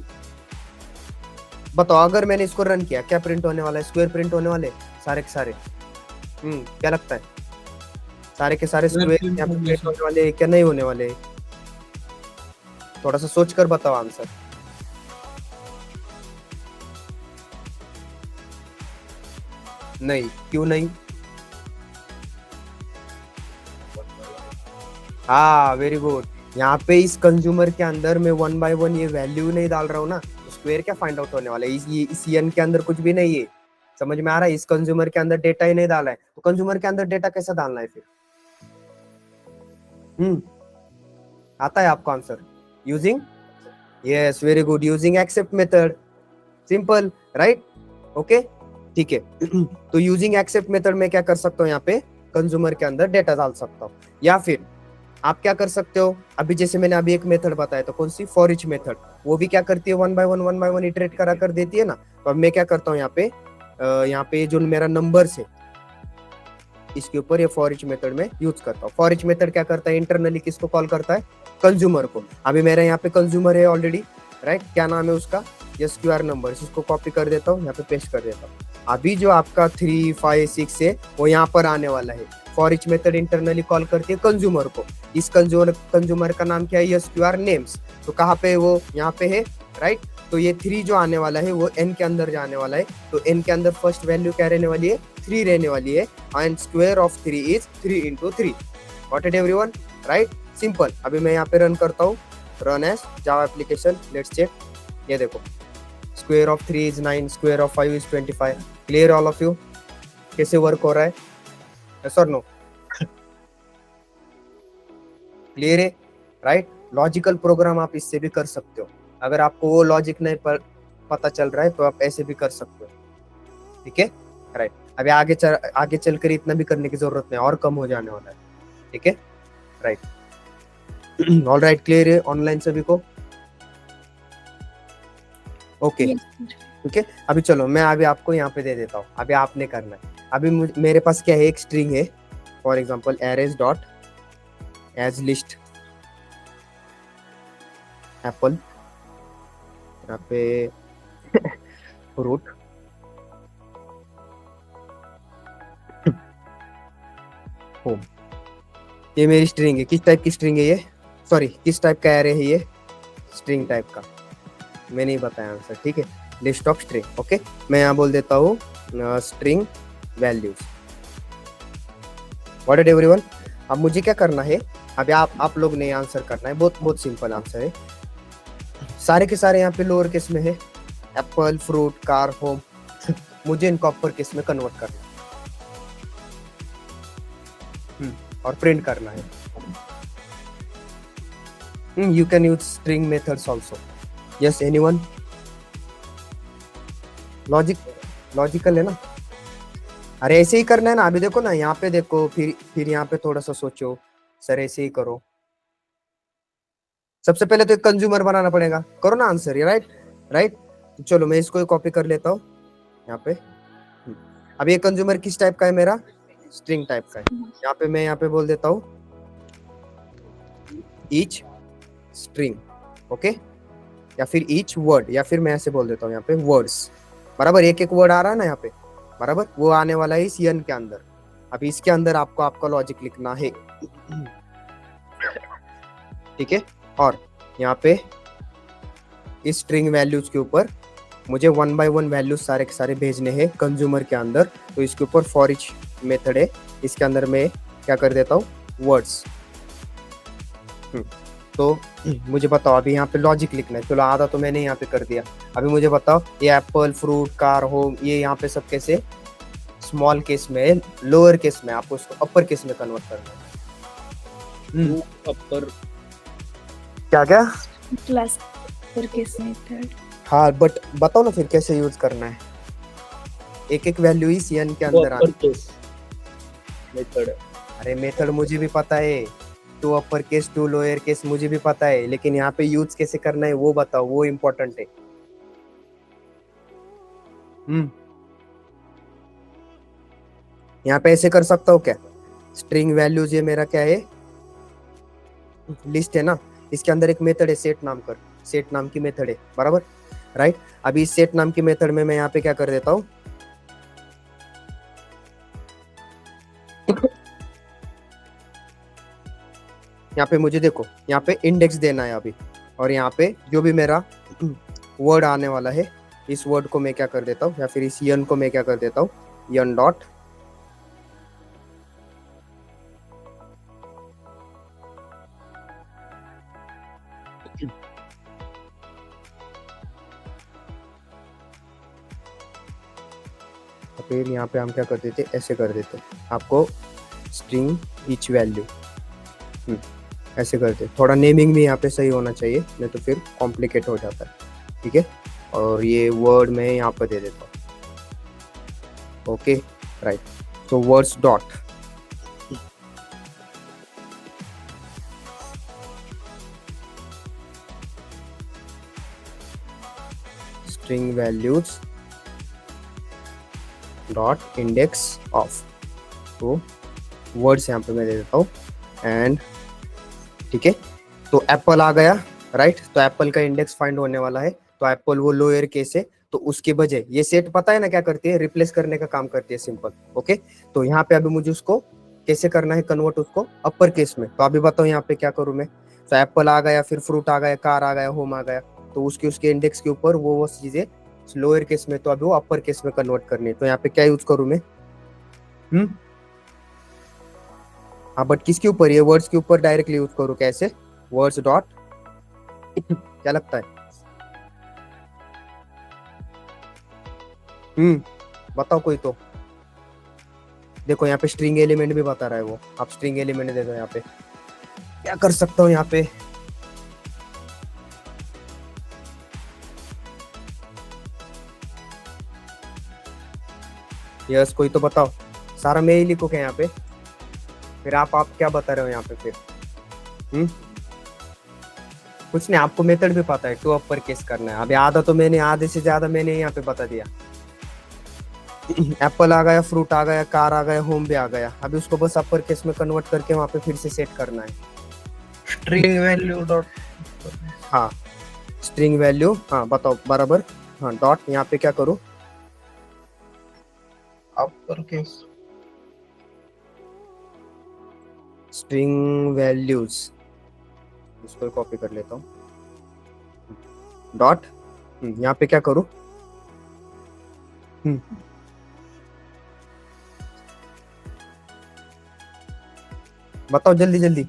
Speaker 1: बताओ अगर मैंने इसको रन किया, क्या प्रिंट होने वाला है? स्क्वायर प्रिंट होने वाले सारे के सारे। क्या लगता है, सारे के सारे स्क्वायर यहाँ पे प्रिंट होने वाले हैं क्या, नहीं होने वाले? थोड़ा सा सोच कर बताओ आंसर। नहीं, क्यों नहीं? हाँ, वेरी गुड। यहाँ पे इस कंज्यूमर के अंदर मैं 1 बाय 1 ये वैल्यू नहीं डाल रहा हूँ ना, तो स्क्वायर क्या फाइंड आउट होने वाला है? इस एन के अंदर कुछ भी नहीं है, समझ में आ रहा है? इस कंज्यूमर के अंदर डेटा ही नहीं डाला है, तो कंज्यूमर के अंदर डेटा कैसे डालना है फिर? आता है आपको answer? Using, yes, very good, using accept method, simple, right, okay, ठीक है। तो यूजिंग एक्सेप्ट मेथड में क्या कर सकता हूँ, यहाँ पे कंज्यूमर के अंदर डेटा डाल सकता हूँ, या फिर आप क्या कर सकते हो, अभी जैसे मैंने अभी एक मेथड बताया, तो कौन सी, फॉर ईच मेथड, वो भी क्या करती है, वन बाय वन इटरेट करा कर देती है ना। तो अब मैं क्या करता हूँ यहाँ पे जो मेरा नंबर्स है इसके ऊपर ये फॉर ईच मेथड में यूज करता हूँ। फॉर ईच मेथड क्या करता है, इंटरनली किसको कॉल करता है, कंज्यूमर को। अभी मेरा यहाँ पे कंज्यूमर है ऑलरेडी, राइट, क्या नाम है उसका, SQR नंबर, इसको कॉपी कर देता हूँ, यहाँ पे पेस्ट कर देता हूँ। अभी जो आपका 3, 5, 6 है वो यहाँ पर आने वाला है। For each method internally call करती है कंज्यूमर को। इस कंज्यूमर का नाम क्या है, SQR नेम्स। तो कहाँ पे वो, यहाँ पे है, राइट। तो ये 3 जो आने वाला है वो n के अंदर जाने वाला है। तो n के अंदर फर्स्ट वैल्यू क्या रहने वाली है, 3 रहने वाली है, and square of 3 is 3 into 3। Got it everyone, right, simple. अभी मैं यहाँ पे रन करता हूँ, run as Java application, let's check. ये देखो, square of 3 is 9, square of 5 is 25। Clear all of you, कैसे वर्क हो रहा है, यस और नो, क्लियर है, राइट। लॉजिकल प्रोग्राम आप इससे भी कर सकते हो। अगर आपको वो लॉजिक नहीं पता चल रहा है तो आप ऐसे भी कर सकते हो, ठीक है, राइट। अभी आगे चलकर इतना भी करने की जरूरत नहीं, और कम हो जाने वाला है, ठीक है, राइट। ऑल राइट, क्लियर है ऑनलाइन सभी को, ओके,
Speaker 2: Yes, sir.
Speaker 1: ठीक है। अभी चलो मैं अभी आपको यहाँ पे दे देता हूँ, अभी आपने करना है। अभी मेरे पास क्या है, एक स्ट्रिंग है, for example arrays dot as list apple, यहाँ पे फ्रूट, होम। ये मेरी स्ट्रिंग है। किस टाइप की स्ट्रिंग है ये, सॉरी किस टाइप का एरे है ये, स्ट्रिंग टाइप का, मैं नहीं बताया आंसर, ठीक है, लिस्ट ऑफ स्ट्रिंग, ओके। मैं यहाँ बोल देता हूँ string values. What it everyone, अब मुझे क्या करना है, अभी आप लोग ने आंसर करना है, बहुत बहुत सिंपल आंसर है। सारे के सारे यहाँ पे लोअर केस में है, एप्पल, फ्रूट, कार, होम। मुझे इनको अपर केस में कन्वर्ट करना है और प्रिंट करना है। You can use string methods also, yes anyone, logical है ना। अरे ऐसे ही करना है ना, अभी देखो ना, यहाँ पे देखो, फिर यहाँ पे थोड़ा सा सोचो, सर ऐसे ही करो। सबसे पहले तो एक कंज्यूमर बनाना पड़ेगा, करो ना आंसर, ये राइट। चलो मैं इसको कॉपी कर लेता हूँ यहाँ पे। अब ये कंज्यूमर किस टाइप का है मेरा, स्ट्रिंग टाइप का है। यहाँ पे मैं यहाँ पे बोल देता हूँ ईच स्ट्रिंग, ओके, या फिर ईच वर्ड, या फिर मैं ऐसे बोल देता हूँ यहाँ पे वर्ड्स, बराबर। एक एक वर्ड आ रहा है ना यहाँ पे, बराबर, वो आने वाला है इस यन के अंदर। अभी इसके अंदर आपको आपका लॉजिक लिखना है, ठीक है। और यहाँ पे इस स्ट्रिंग वैल्यूज के ऊपर मुझे 1 by 1 वैल्यूज सारे के सारे भेजने हैं कंज्यूमर के अंदर। तो इसके ऊपर फॉर ईच मेथड है, इसके अंदर मैं क्या कर देता हूँ, वर्ड्स। तो मुझे बताओ, अभी यहाँ पे लॉजिक लिखना है। चलो आधा तो मैंने यहाँ पे कर दिया। अभी मुझे बताओ, ये एप्पल, फ्रूट, कार, होम, ये यहाँ पे सब कैसे स्मॉल केस में, लोअर केस में, आपको उसको अपर केस में कन्वर्ट करना है।
Speaker 3: अपर
Speaker 1: क्या
Speaker 2: Plus uppercase method.
Speaker 1: हाँ, बट बताओ ना फिर कैसे यूज करना है। एक एक वैल्यू इस यन के अंदर आनी।
Speaker 3: मेथड,
Speaker 1: अरे मेथड मुझे भी पता है, to upper case to lower case मुझे भी पता है, लेकिन यहाँ पे यूज कैसे करना है वो बताओ, वो इम्पोर्टेंट है। यहाँ पे ऐसे कर सकता हूँ क्या, स्ट्रिंग वैल्यूज, ये मेरा क्या है, लिस्ट है ना, इसके अंदर एक मेथड है सेट नाम कर, सेट नाम की मेथड है, बराबर, राइट। अभी इस सेट नाम की मेथड में मैं यहाँ पे क्या कर देता हूँ, यहाँ पे मुझे देखो, यहाँ पे इंडेक्स देना है अभी, और यहाँ पे जो भी मेरा वर्ड आने वाला है, इस वर्ड को मैं क्या कर देता हूँ, या फिर इस यन को मैं क्या कर देता हूँ, यन डॉट फिर यहाँ पे हम क्या कर देते, ऐसे कर देते, आपको स्ट्रिंग ईच वैल्यू ऐसे करते। थोड़ा नेमिंग भी यहाँ पे सही होना चाहिए, नहीं तो फिर कॉम्प्लिकेट हो जाता है, ठीक है। और ये वर्ड मैं यहाँ पे दे देता हूँ, ओके, राइट। तो words dot string values dot index of, तो वर्ड्स यहाँ पे मैं दे देता हूँ एंड, ठीक है। तो एप्पल आ गया, राइट, तो एप्पल का इंडेक्स फाइंड होने वाला है, तो एप्पल वो लोअर केस है, तो उसके बजाय ये सेट पता है ना क्या करती है, रिप्लेस करने का काम करती है, सिंपल। ओके, तो यहाँ पे अभी मुझे उसको कैसे करना है कन्वर्ट, उसको अपर केस में। तो अभी बताओ यहाँ पे क्या करूँ मैं। तो एप्पल आ गया, फिर फ्रूट आ गया, कार आ गया, होम आ गया, तो उसके इंडेक्स के ऊपर वो चीजें लोअर केस में, तो अभी वो अपर केस में कन्वर्ट करनी है। तो यहाँ पे क्या यूज करूँ मैं, हाँ, बट किसके ऊपर, ये वर्ड्स के ऊपर डायरेक्टली यूज करूँ कैसे, वर्ड्स डॉट क्या लगता है, बताओ कोई तो। देखो यहाँ पे स्ट्रिंग एलिमेंट भी बता रहा है वो, आप स्ट्रिंग एलिमेंट दे दो। यहाँ पे क्या कर सकता हूँ यहाँ पे, यस कोई तो बताओ, सारा मैं ही लिखो क्या यहाँ पे, फिर आप क्या बता रहे हो यहाँ पे फिर, कुछ नहीं, आपको मेथड भी पता है, टू अपर केस करना है। अभी आधा तो मैंने, आधे से ज्यादा मैंने यहाँ पे बता दिया। एप्पल आ गया, फ्रूट आ गया, कार आ गया, होम भी आ गया, अभी उसको बस अपर केस में कन्वर्ट करके वहां पे फिर से सेट करना है।
Speaker 3: स्ट्रिंग वैल्यू डॉट,
Speaker 1: हाँ स्ट्रिंग वैल्यू, हाँ बताओ बराबर, हाँ डॉट, यहाँ पे क्या करूँ,
Speaker 3: अपर केस,
Speaker 1: स्ट्रिंग वैल्यूज, इसको कॉपी कर लेता हूँ, डॉट, यहाँ पे क्या करूँ, बताओ जल्दी जल्दी।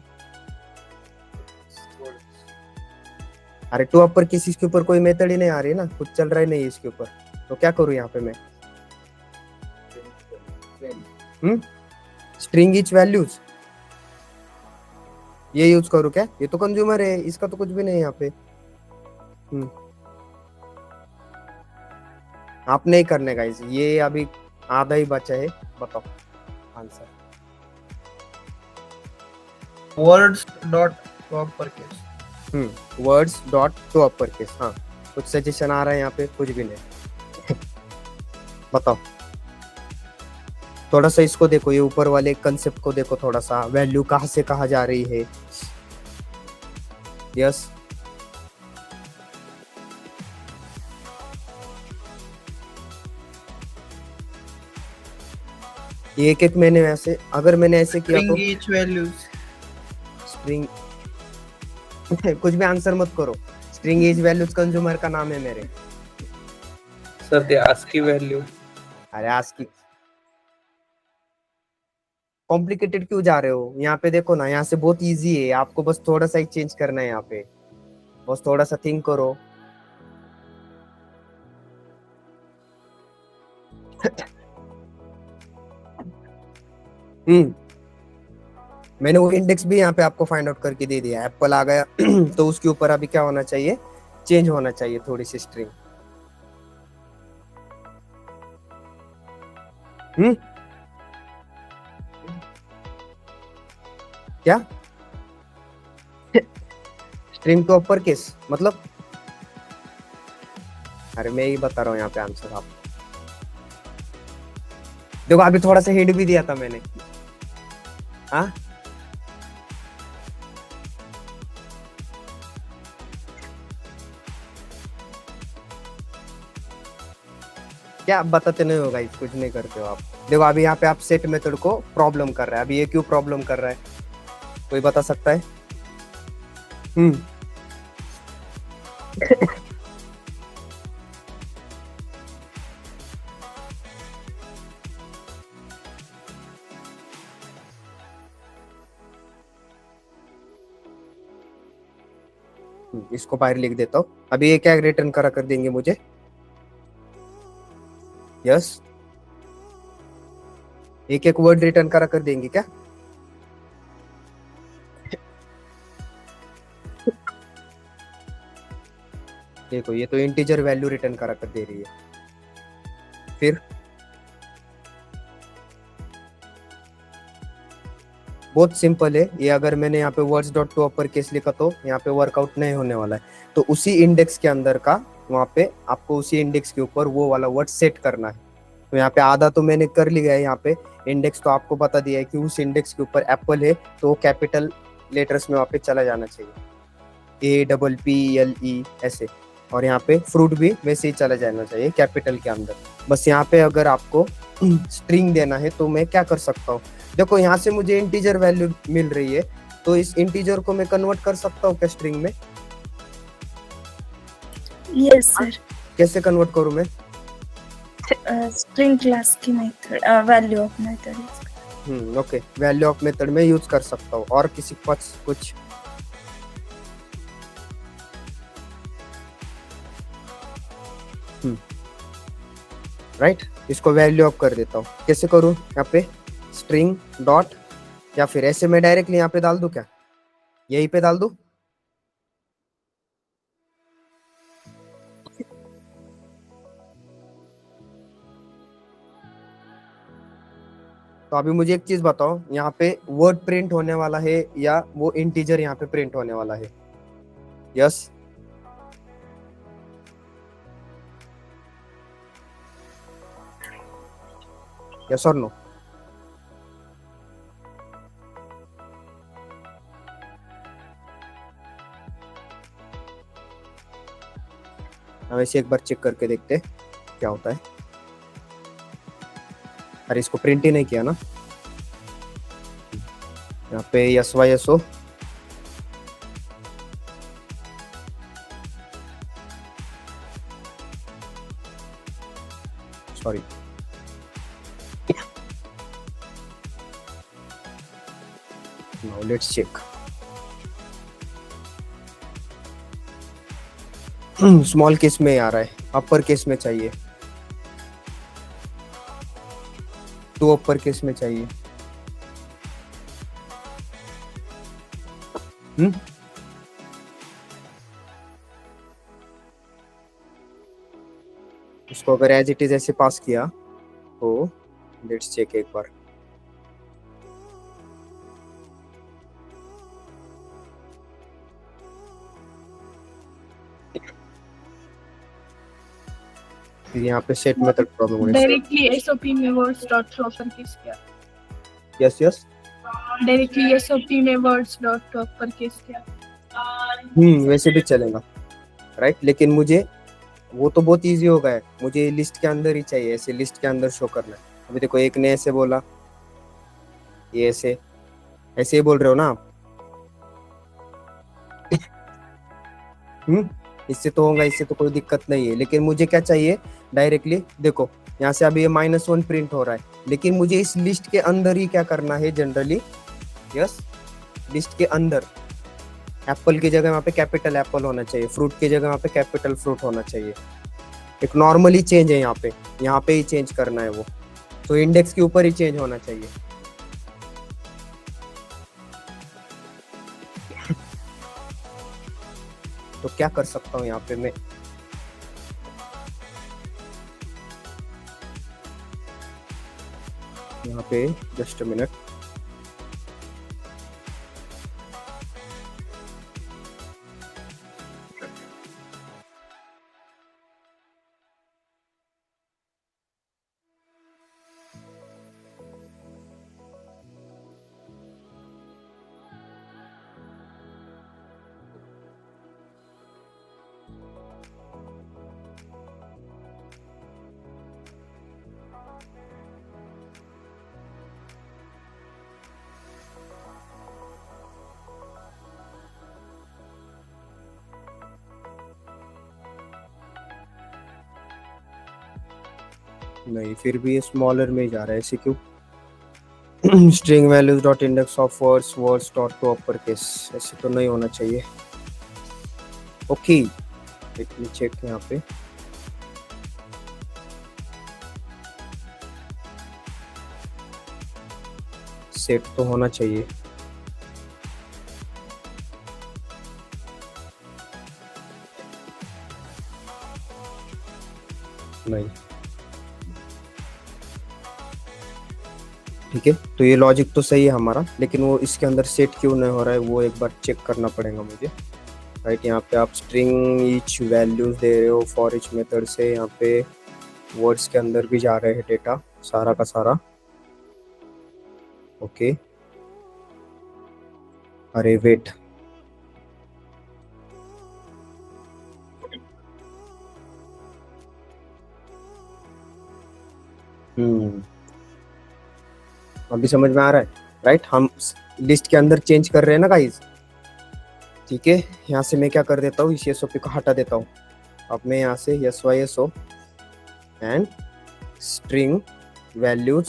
Speaker 1: अरे टू अपर केस, इसके ऊपर कोई मेथड ही नहीं आ रही ना, कुछ चल रहा ही नहीं है इसके ऊपर, तो क्या करूँ यहाँ पे मैं, स्ट्रिंग ईच वैल्यूज, ये यूज करूँ क्या, ये तो कंज्यूमर है, इसका तो कुछ भी नहीं है यहाँ पे। आप नहीं करने का, ये अभी आधा ही बचा है, बताओ answer.
Speaker 3: Words dot to upper case,
Speaker 1: words dot to upper case, हाँ कुछ सजेशन आ रहा है यहाँ पे, कुछ भी नहीं। बताओ थोड़ा सा इसको देखो, ये ऊपर वाले कंसेप्ट को देखो थोड़ा सा, वैल्यू कहाँ से कहाँ जा रही है, यस एक एक मैंने वैसे, अगर मैंने ऐसे किया तो
Speaker 3: स्ट्रिंग ईच वैल्यूज,
Speaker 1: स्ट्रिंग कुछ भी आंसर मत करो, स्ट्रिंग ईच वैल्यूज कंज्यूमर का नाम है मेरे।
Speaker 3: सर दे आस्की वैल्यू,
Speaker 1: अरे आस्की कॉम्प्लिकेटेड क्यों जा रहे हो, यहाँ पे देखो ना, यहाँ से बहुत इजी है, आपको बस थोड़ा सा ही चेंज करना है, यहाँ पे बस थोड़ा सा थिंक करो। मैंने वो इंडेक्स भी यहाँ पे आपको फाइंड आउट करके दे दिया, एप्पल आ गया तो उसके ऊपर अभी क्या होना चाहिए, चेंज होना चाहिए थोड़ी सी स्ट्रिंग। क्या स्ट्रिंग टू अपर केस मतलब, अरे मैं ही बता रहा हूँ यहाँ पे आंसर, आप देखो अभी थोड़ा सा हिंट भी दिया था मैंने, हाँ क्या बताते नहीं होगा, कुछ नहीं करते हो आप। देखो अभी यहाँ पे आप सेट मेथड को प्रॉब्लम कर रहा है, अभी ये क्यों प्रॉब्लम कर रहा है, कोई बता सकता है? इसको बाहर लिख देता हूँ, अभी ये क्या रिटर्न करा कर देंगे मुझे, यस एक एक वर्ड रिटर्न करा कर देंगे क्या? देखो ये तो इंटीजर वैल्यू रिटर्न करा कर दे रही है, फिर बहुत सिंपल है ये, अगर मैंने यहाँ पे words dot to upper case लिखा तो यहाँ पे वर्कआउट नहीं होने वाला है, तो उसी इंडेक्स के अंदर का वहाँ पे आपको उसी इंडेक्स के ऊपर वो वाला वर्ड सेट करना है। तो यहाँ पे आधा तो मैंने कर लिया है, यहाँ पे इंडेक्स तो आपको बता दिया है कि उस इंडेक्स के ऊपर एप्पल है तो कैपिटल लेटर्स में वहाँ पे चला जाना चाहिए, APPLE ऐसे। और यहाँ पे फ्रूट भी वैसे ही चला जाना चाहिए कैपिटल के अंदर। बस यहाँ पे अगर आपको स्ट्रिंग देना है तो मैं क्या कर सकता हूँ, देखो यहाँ से मुझे इंटीजर वैल्यू मिल रही है, तो इस इंटीजर को मैं कन्वर्ट कर सकता हूँ क्या स्ट्रिंग में?
Speaker 2: यस सर,
Speaker 1: कैसे कन्वर्ट करूँ मैं?
Speaker 2: स्ट्रिंग क्लास की method, value of method.
Speaker 1: Okay, value of method में यूज कर सकता हूँ। और किसी के पास कुछ? राइट, इसको वैल्यू ऑफ कर देता हूँ। कैसे करूँ? यहाँ पे स्ट्रिंग डॉट, या फिर ऐसे मैं डायरेक्टली यहाँ पे डाल दूं क्या, यहीं पे डाल दूं? तो अभी मुझे एक चीज बताओ, यहाँ पे वर्ड प्रिंट होने वाला है या वो इंटीजर यहाँ पे प्रिंट होने वाला है? यस, यस और नो? वैसे एक बार चेक करके देखते हैं क्या होता है। अरे इसको प्रिंट ही नहीं किया ना, यहाँ पे SYSO sorry, now let's check. Small case में आ रहा है, अपर केस में चाहिए, तो अपर केस में चाहिए। इसको अगर एज इट इज ऐसे पास किया तो लेट्स चेक एक बार। फिर यहाँ पे सेट मेथड प्रॉब्लम हो रही है।
Speaker 2: डायरेक्टली एसओपी में वर्ड्स डॉट थ्रो पर केस किया।
Speaker 1: यस यस,
Speaker 2: डायरेक्टली एसओपी में वर्ड्स डॉट थ्रो पर केस किया।
Speaker 1: वैसे भी चलेगा राइट, लेकिन मुझे वो तो बहुत इजी हो गया है, मुझे लिस्ट के अंदर ही चाहिए, ऐसे लिस्ट के अंदर शो करना है। अभी देखो एक ने ऐसे बोला, ये ऐसे ऐसे ही बोल रहे हो ना आप? इससे तो होगा, इससे तो कोई दिक्कत नहीं है, लेकिन मुझे क्या चाहिए डायरेक्टली। देखो यहाँ से अभी ये -1 प्रिंट हो रहा है, लेकिन मुझे इस लिस्ट के अंदर ही क्या करना है जनरली। यस, लिस्ट के अंदर एप्पल की जगह वहाँ पे कैपिटल एप्पल होना चाहिए, फ्रूट की जगह वहाँ पे कैपिटल फ्रूट होना चाहिए। एक नॉर्मली चेंज है यहाँ पे ही चेंज करना है वो, तो इंडेक्स के ऊपर ही चेंज होना चाहिए। तो क्या कर सकता हूँ यहाँ पे मैं, यहाँ पे जस्ट अ मिनट, नहीं फिर भी ये स्मॉलर में ही जा रहा है, ऐसे क्यों? String values dot index of words, words dot to upper case, ऐसे तो नहीं होना चाहिए। ओके, लेट मी चेक यहाँ पे। सेट तो होना चाहिए, नहीं ठीक है। तो ये लॉजिक तो सही है हमारा, लेकिन वो इसके अंदर सेट क्यों नहीं हो रहा है वो एक बार चेक करना पड़ेगा मुझे। राइट। यहाँ पे आप स्ट्रिंग ईच वैल्यूज दे रहे हो फॉर ईच मेथड से, यहाँ पे वर्ड्स के अंदर भी जा रहे हैं डेटा सारा का सारा। ओके अरे वेट, अभी समझ में आ रहा है राइट। हम लिस्ट के अंदर चेंज कर रहे हैं ना गाइस, ठीक है। यहाँ से मैं क्या कर देता हूँ, इस SOP को हटा देता हूँ। अब मैं यहाँ से SYSO एंड स्ट्रिंग वैल्यूज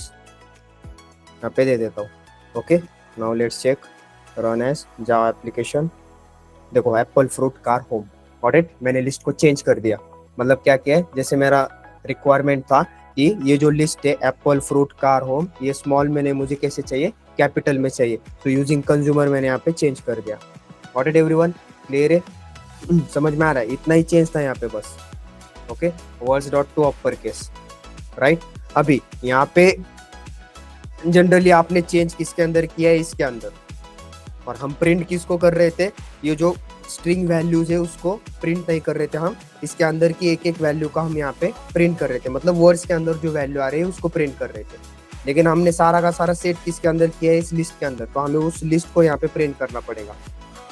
Speaker 1: यहाँ पे दे देता हूँ। Okay now let's check run as Java application. देखो apple fruit car home, got it. मैंने लिस्ट को चेंज कर दिया। मतलब क्या किया है, जैसे मेरा रिक्वायरमेंट था कि ये जो लिस्ट है एप्पल फ्रूट कार होम, ये स्मॉल में नहीं, मुझे कैसे चाहिए, कैपिटल में चाहिए। तो यूजिंग कंज्यूमर मैंने यहाँ पे चेंज कर दिया। गॉट इट एवरीवन, क्लियर है? समझ में आ रहा है? इतना ही चेंज था यहाँ पे बस। Okay words dot to upper case, right. अभी यहाँ पे जनरली आपने चेंज किसके अंदर किया है, इसके अंदर। और हम प्रिंट किसको कर रहे थे, ये जो स्ट्रिंग वैल्यूज है उसको प्रिंट नहीं कर रहे थे हम, इसके अंदर की एक एक वैल्यू का हम यहाँ पे प्रिंट कर रहे थे। मतलब वर्ड्स के अंदर जो वैल्यू आ रही है उसको प्रिंट कर रहे थे। लेकिन हमने सारा का सारा सेट किसके अंदर किया है, इस लिस्ट के अंदर। तो हमें उस लिस्ट को यहाँ पे प्रिंट करना पड़ेगा,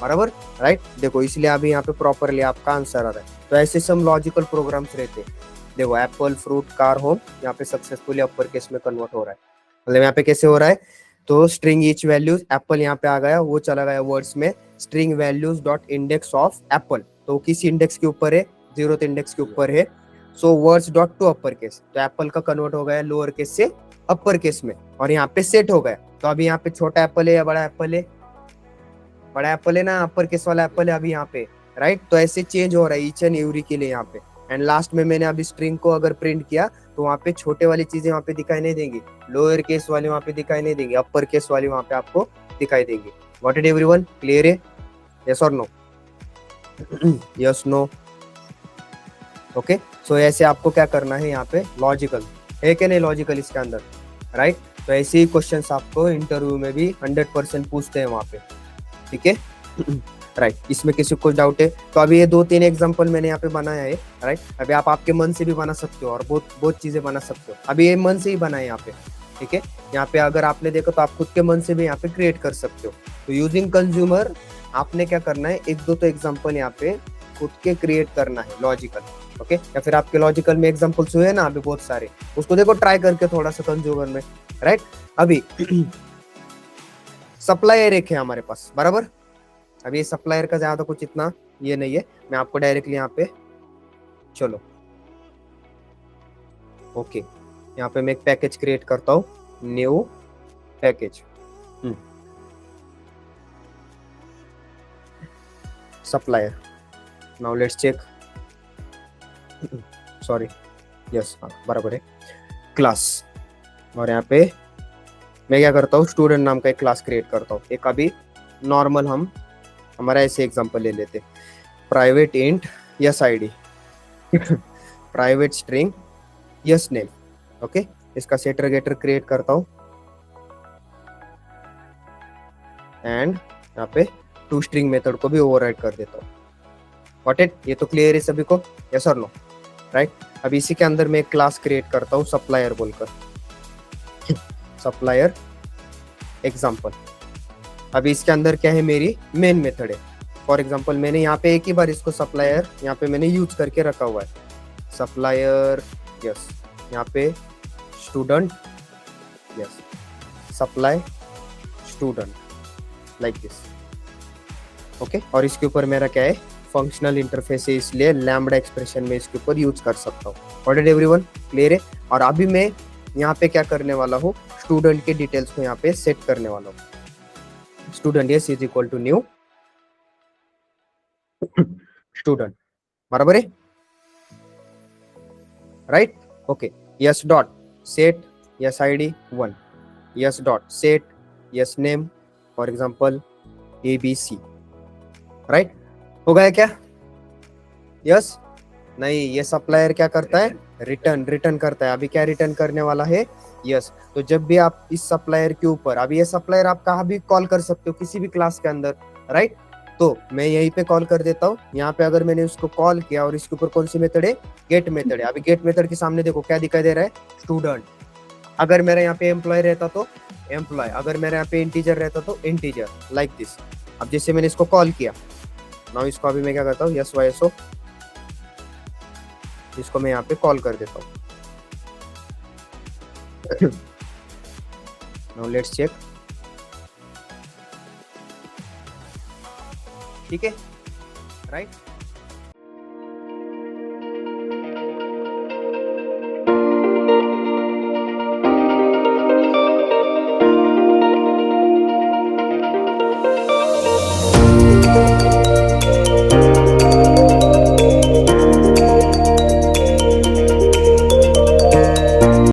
Speaker 1: बराबर, राइट। देखो इसलिए अभी यहाँ पे प्रॉपरली आपका आंसर आ रहा है। तो ऐसे सम लॉजिकल प्रोग्राम्स रहते हैं। देखो एप्पल फ्रूट कार होम यहाँ पे सक्सेसफुली अपर केस में कन्वर्ट हो रहा है। मतलब यहाँ पे कैसे हो रहा है, तो स्ट्रिंग ईच वैल्यूज एप्पल यहाँ पे आ गया, वो चला गया वर्ड्स में string values dot index of Apple. तो किस इंडेक्स के ऊपर है, 0th इंडेक्स के ऊपर है। So words dot to upper case, तो एप्पल का कन्वर्ट हो गया लोअर केस से अपर केस में, और यहाँ पे सेट हो गया। तो अभी यहाँ पे छोटा एप्पल है या बड़ा एप्पल है, बड़ा एप्पल है ना, अपर केस वाला एप्पल है अभी यहाँ पे, राइट। तो ऐसे चेंज हो रहा है ईच एंड एवरी के लिए यहाँ पे। एंड लास्ट में मैंने अभी स्ट्रिंग को अगर प्रिंट किया तो वहाँ पे छोटे वाली चीजें वहाँ पे दिखाई नहीं देंगी, लोअर केस वाली वहाँ पे दिखाई नहीं देंगी, अपर केस वाली वहाँ पे आपको दिखाई देंगी। व्हाट इट एवरीवन, क्लियर है? यस और no? Yes no? Okay so ऐसे आपको क्या करना है, यहाँ पे लॉजिकल है कि नहीं, लॉजिकल इसके अंदर, राइट। तो ऐसे ही क्वेश्चंस आपको इंटरव्यू में भी 100% पूछते हैं वहाँ पे, ठीक है, राइट। इसमें किसी को डाउट है तो अभी ये 2-3 एग्जांपल मैंने यहाँ पे बनाया है, राइट। अभी आप आपके मन से भी बना सकते हो और बहुत चीजें बना सकते हो। अभी ये मन से ही बनाए यहाँ पे, ठीक है। यहाँ पे अगर आपने देखा तो आप खुद के मन से भी यहाँ पे क्रिएट कर सकते हो। तो यूजिंग कंज्यूमर आपने क्या करना है, 1-2 तो एग्जाम्पल यहाँ पे खुद के क्रिएट करना है लॉजिकल, ओके। या फिर आपके लॉजिकल में एग्जाम्पल्स हुए ना अभी बहुत सारे, उसको देखो ट्राई करके थोड़ा सा कंज्यूमर में, राइट। अभी सप्लायर एक है हमारे पास, बराबर। अभी ये सप्लायर का ज्यादा कुछ इतना ये नहीं है, मैं आपको डायरेक्टली यहाँ पे चलो ओके यहाँ पे मैं एक पैकेज क्रिएट करता हूँ, new package supplier. Now let's check, sorry yes हाँ बराबर है, क्लास। और यहाँ पे मैं क्या करता हूँ, स्टूडेंट नाम का एक क्लास क्रिएट करता हूँ। एक अभी नॉर्मल हम हमारा ऐसे एग्जांपल ले लेते, private int S ID, private string S name, okay. इसका सेटर गेटर क्रिएट करता हूँ एंड यहाँ पे टू स्ट्रिंग मेथड को भी ओवरराइड कर देता हूँ। व्हाट इट, ये तो क्लियर है सभी को, यस और नो, राइट। अब इसी के अंदर मैं एक क्लास क्रिएट करता हूँ सप्लायर बोलकर, सप्लायर एग्जाम्पल। अभी इसके अंदर क्या है, मेरी मेन मेथड है। फॉर एग्जांपल मैंने यहाँ पे एक ही बार इसको सप्लायर यहाँ पे मैंने यूज करके रखा हुआ है, सप्लायर यस, यहाँ पे student yes, supply student like this, okay. और इसके ऊपर मेरा क्या है, फंक्शनल इंटरफेस है, इसलिए लैम्बडा एक्सप्रेशन में इसके ऊपर यूज कर सकता हूँ। व्हाट इट एवरीवन, क्लियर है? और अभी मैं यहाँ पे क्या करने वाला हूँ, स्टूडेंट के डिटेल्स को यहाँ पे सेट करने वाला हूँ। Student S is equal to new student, बराबर है, right, okay. S dot set S ID 1, S dot set S name for example ABC, right. हो गया क्या? यस नहीं, ये सप्लायर क्या करता है, रिटर्न करता है। अभी क्या रिटर्न करने वाला है, यस। तो जब भी आप इस सप्लायर के ऊपर, अभी ये सप्लायर आप कहाँ भी कॉल कर सकते हो, किसी भी क्लास के अंदर, राइट। तो मैं यहीं पे कॉल कर देता हूँ। यहाँ पे अगर मैंने उसको कॉल किया और इसके ऊपर कौन सी मेथड है, गेट मेथड है। अभी गेट मेथड के सामने देखो क्या दिखाई दे रहा है, स्टूडेंट। अगर मेरा यहाँ पे एम्प्लॉय रहता तो एम्प्लॉय, अगर मेरा यहाँ पे इंटीजर रहता तो इंटीजर, लाइक दिस। अब जैसे मैंने इसको कॉल किया, नाउ इसको अभी मैं क्या करता हूँ, यस वाई एस ओ, इसको मैं यहाँ पे कॉल कर देता हूँ। नाउ लेट्स चेक, ठीक है, राइट।